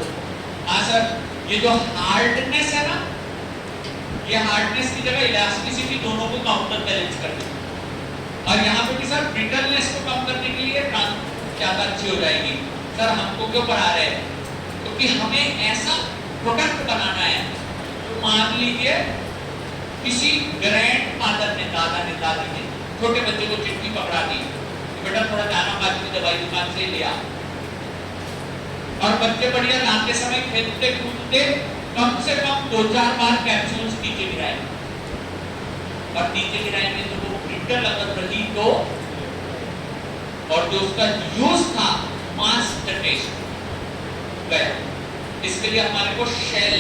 हाँ सर, ये जो हार्डनेस है ना, ये हार्डनेस की जगह इलास्टिसिटी दोनों को काउंटर बैलेंस कर देगी। और यहाँ पे भी सर ब्रिटलनेस को कम करने के लिए ज्यादा अच्छी हो जाएगी। सर हमको क्यों पढ़ा रहे हैं? क्योंकि हमें ऐसा प्रोडक्ट बनाना है तो मान लीजिए किसी ग्रैंड फादर ने, दादा ने, दादी ने छोटे बच्चे को चिट्ठी पकड़ा दी कि बेटा थोड़ा जाना बाजू की दवाई दुकान से ले आ, और बच्चे बढ़िया लाते समय खेलते कूदते कम से कम 2-4 बार कैप्सूल्स नीचे गिराए, और नीचे गिराएंगे तो वो ब्रिटल अगर रही तो, और जो उसका यूज था मास टेस्ट गया। इसके लिए हमारे को शेल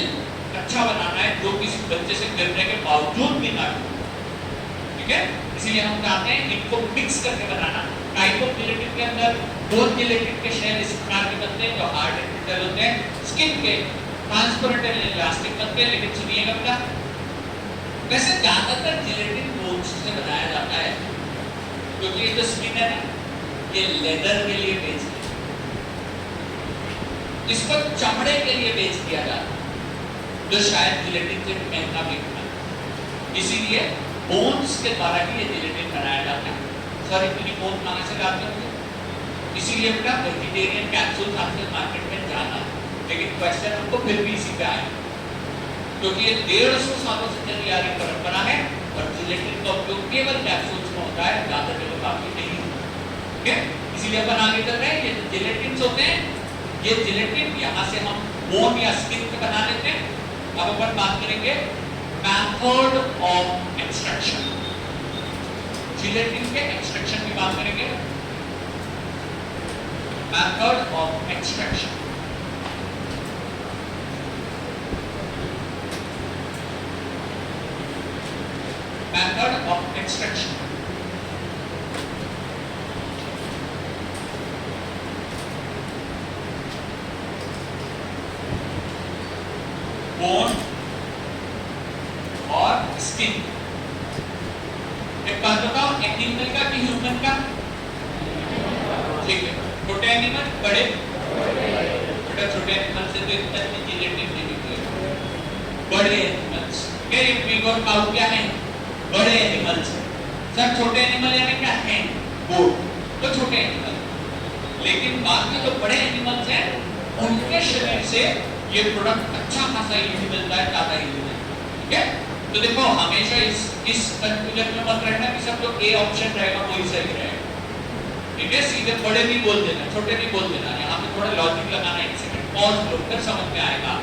अच्छा बनाना है जो किसी बच्चे से गिरने के बावजूद भी ना टूटे। ठीक है, इसीलिए हम चाहते हैं इनको मिक्स करके बनाना। टाइप ऑफ जिलेटिन के अंदर बोन जिलेटिन के शेल इस प्रकार के बनते हैं जो हार्ड एंड ब्रिटल होते हैं, स्किन के ट्रांसपेरेंट एंड इलास्टिक बनते हैं। लेकिन सुनिएगा बेटा, वैसे ज्यादातर जिलेटिन बोन्स से बनाया जाता है क्योंकि ये जो स्किन है ना, ये लेदर के लिए बेचते हैं, इसको चमड़े के लिए बेच दिया जाता है जो शायद जिलेटिन से महंगा बिकता है। इसीलिए बोन्स के द्वारा ही ये जिलेटिन बनाया जाता है। सर इतनी बोन कहाँ से लाते होंगे? इसीलिए बेटा वेजिटेरियन कैप्सूल आपके मार्केट में जाना, लेकिन क्वेश्चन हमको फिर भी इसी पे आए क्योंकि ये 150 सालों से चली आ रही परंपरा है और जिलेटिन का उपयोग केवल कैप्सूल्स में होता है, ज्यादा जगह काफी नहीं होता। ठीक है, इसीलिए अपन आगे चल रहे हैं। ये जिलेटिन होते हैं, ये जिलेटिन यहाँ से हम बोन या स्किन पे बना लेते हैं। अब अपन बात करेंगे मेथड ऑफ एक्सट्रैक्शन, जिलेटिन के एक्सट्रैक्शन की बात करेंगे। Method of extraction, method of extraction. Bone और स्किन। एक बात बताओ, एनिमल का कि ह्यूमन का? ठीक है, छोटे एनिमल, बड़े? बेटा छोटे एनिमल से तो इतना रिलेटिव नहीं निकले, बड़े एनिमल्स। क्या ये पिग और काऊ क्या है? बड़े एनिमल्स। सर छोटे एनिमल यानी क्या है? गोट, तो छोटे एनिमल। लेकिन बाकी जो बड़े एनिमल्स हैं उनके शरीर से ये प्रोडक्ट अच्छा खासा यूज मिलता है, ज्यादा यूज मिलता है। ठीक है, तो देखो हमेशा इस कंफ्यूजन में मत रहना कि सब जो ए ऑप्शन रहेगा वही सही रहेगा। ठीक है, सीधे बड़े नहीं बोल देना, छोटे नहीं बोल देना, यहाँ पे थोड़ा लॉजिक लगाना, एक सेकंड पॉज लो, फिर समझ में आएगा।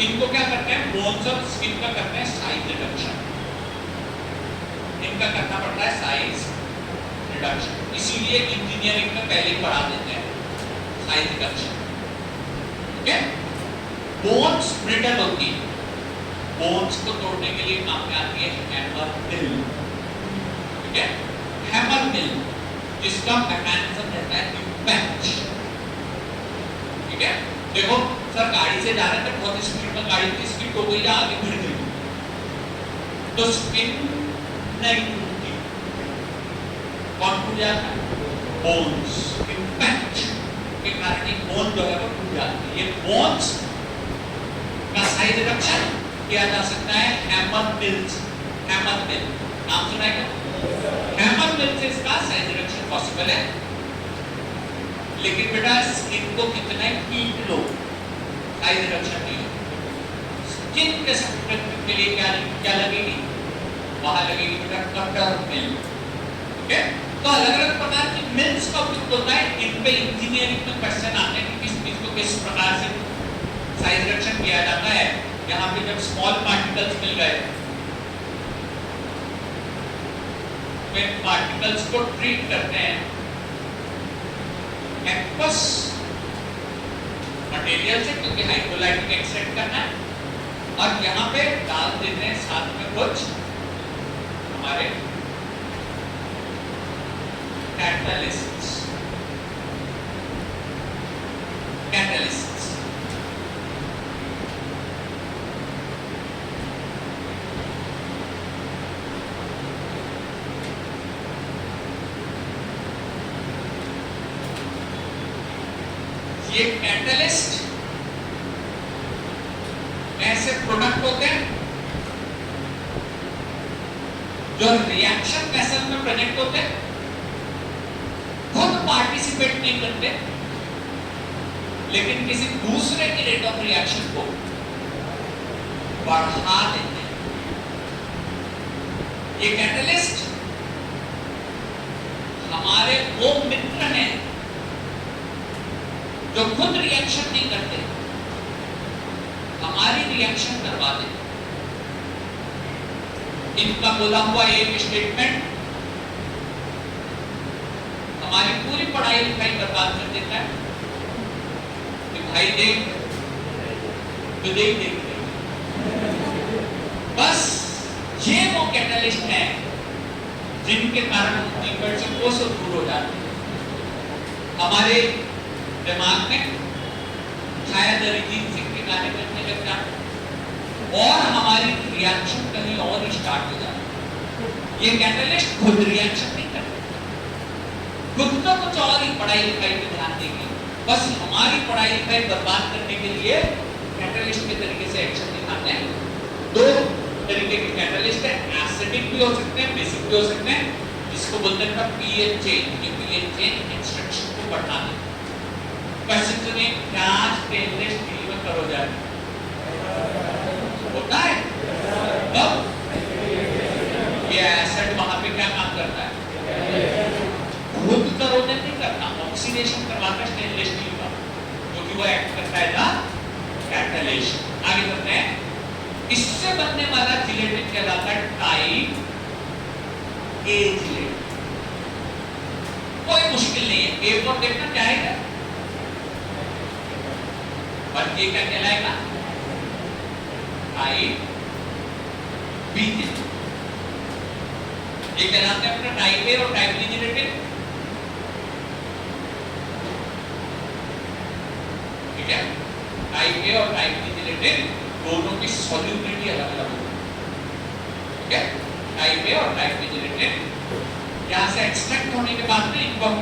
इनको क्या करते हैं, बोन्स और स्किन का करते हैं साइज रिडक्शन, इनका करना पड़ता है साइज रिडक्शन, इसीलिए इंजीनियरिंग में पहले ही पढ़ा देते हैं साइज रिडक्शन। ठीक है, बोन्स ब्रिटल होती है, बोन्स को तोड़ने के लिए काम में आती है हैमर मिल। ठीक है, हैमर मिल जिसका मैकेनिज्म रहता है इम्पैक्ट। ठीक है, देखो सर गाड़ी से जा रहे थे, बहुत स्पीड में गाड़ी की स्पीड हो गई या आगे भिड़ गई, तो स्किन नहीं टूटती, कौन टूट जाता है? बोन्स। इम्पैक्ट के कारण एक बोन जो है वो टूट जाती है। ये बोन्स का साइज रिडक्शन किया जा सकता है हैमर मिल्स। हैमर मिल नाम सुना है क्या? हैमर मिल से इसका साइज रिडक्शन पॉसिबल है। लेकिन बेटा स्किन को कितना ही पीट लो, साइज रिडक्शन नहीं हो। स्किन के सपोर्ट के लिए क्या लगेगी? वहां लगेगी बेटा कटर मिल। ठीक है, तो अलग अलग प्रकार की मिल्स का उपयोग होता है। इन पे इंजीनियरिंग में क्वेश्चन आते हैं कि किस चीज को किस प्रकार से साइज रिडक्शन किया जाता है। यहाँ पे जब स्मॉल पार्टिकल्स मिल गए, फिर पार्टिकल्स को ट्रीट करते हैं एक्वस मटेरियल से, क्योंकि हाइड्रोलाइटिक एक्सट्रैक्ट करना है, और यहाँ पे डाल देते हैं साथ में कुछ हमारे कैटालिस्ट्स। कैटालिस्ट्स ये कैटलिस्ट ऐसे प्रोडक्ट होते हैं जो रिएक्शन वेसल में प्रेजेंट होते हैं, खुद पार्टिसिपेट नहीं करते, लेकिन किसी दूसरे के रेट ऑफ रिएक्शन को बढ़ा देते हैं। ये कैटलिस्ट हमारे वो मित्र हैं जो खुद रिएक्शन नहीं करते, हमारी रिएक्शन करवा देते। इनका बोला हुआ एक स्टेटमेंट हमारी पूरी पढ़ाई लिखाई बर्बाद कर देता है कि भाई देख तो देख देख देख। बस ये वो कैटलिस्ट है जिनके कारण कीवर्ड से कोसों दूर हो जाते हैं। हमारे दिमाग में शायद अरिजीत सिंह के गाने बजने लग जाते और हमारी रिएक्शन कहीं और ही स्टार्ट हो जाती है। ये कैटलिस्ट खुद रिएक्शन नहीं करते, खुद तो कुछ और ही पढ़ाई लिखाई पे ध्यान देंगे, बस हमारी पढ़ाई लिखाई बर्बाद करने के लिए कैटलिस्ट के तरीके से एक्शन दिखाते हैं। दो तरीके के कैटलिस्ट है, एसिडिक भी हो सकते हैं, बेसिक भी हो सकते हैं, जिसको बोलते हैं पीएच चेंज। ये पीएच चेंज इंस्ट्रक्शन को बढ़ा देते हैं। क्वेश्चन सुनिए, क्या स्टेनलेस स्टील में करो जाए होता है? कब? ये एसिड वहां पे क्या काम करता है? खुद करोजन नहीं करता, ऑक्सीडेशन करवाता है स्टेनलेस स्टील का, क्योंकि वो एक्ट करता है ना कैटलिस्ट। आगे बढ़ते हैं, इससे बनने वाला जिलेटिन कहलाता है टाइप ए जिलेटिन। कोई मुश्किल नहीं है, एक और देखना क्या है, और ये क्या कहलाएगा? Type B gelatin. ये कहलाते हैं अपना टाइप ए और टाइप बी जिलेटिन। ठीक है, टाइप ए और टाइप बी जिलेटिन दोनों की सॉल्युबिलिटी अलग अलग होगी, ठीक है? टाइप ए और टाइप बी जेलेटिन यहाँ से एक्सट्रैक्ट होने के बाद में इनको हम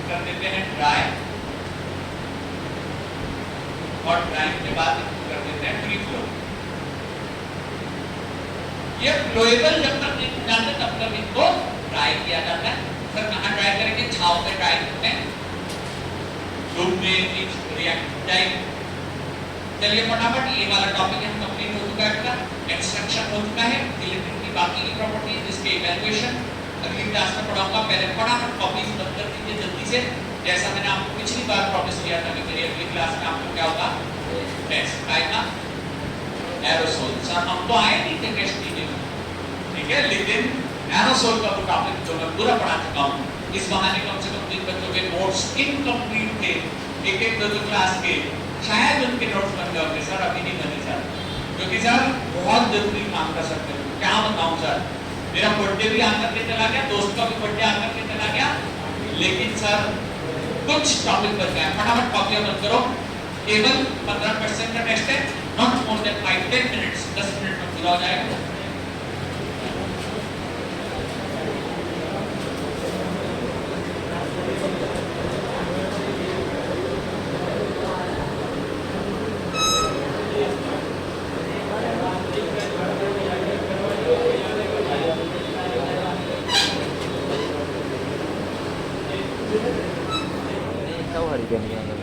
कर देते हैं ड्राई, और ड्राइंग के बाद इनको कर देते हैं फ्री फ्लो। ये फ्लोएबल जब तक नहीं जाते तब तक इनको ड्राई किया जाता है। सर कहाँ ड्राई करेंगे? छांव में ड्राई करते हैं, धूप में रिएक्ट टाइम। चलिए फटाफट ये वाला टॉपिक हम कंप्लीट हो चुका है, अपना एक्सट्रैक्शन हो चुका है। जिलेटिन की बाकी की प्रॉपर्टी जिसके इवैल्यूएशन अगली क्लास में पढ़ाऊंगा। पहले फटाफट कॉपीज बंद कर दीजिए जल्दी से, जैसा मैंने आपको पिछली बार प्रॉमिस किया था कि मेरी अगली क्लास में आपको क्या होगा, टेस्ट आएगा एरोसोल। सर हम तो आए नहीं थे टेस्ट के लिए, ठीक है, लेकिन एरोसोल का टॉपिक जो मैं पूरा पढ़ा चुका हूँ, इस बहाने कम से कम 3 बच्चों के नोट्स इनकम्प्लीट थे, एक दो क्लास के, शायद उनके नोट्स बन गए होंगे। सर अभी नहीं बने सर, क्योंकि सर बहुत जरूरी काम कर सकते हैं। क्या बताऊं सर, मेरा बर्थडे भी आकर के चला गया, दोस्त का भी बर्थडे आकर के चला गया, लेकिन सर कुछ टॉपिक बच गए। फटाफट कॉपियां बंद करो, केवल 15% का टेस्ट है, not more than 5-10 minutes, 10 minute में पूरा हो जाएगा। Tahu hari dia ni.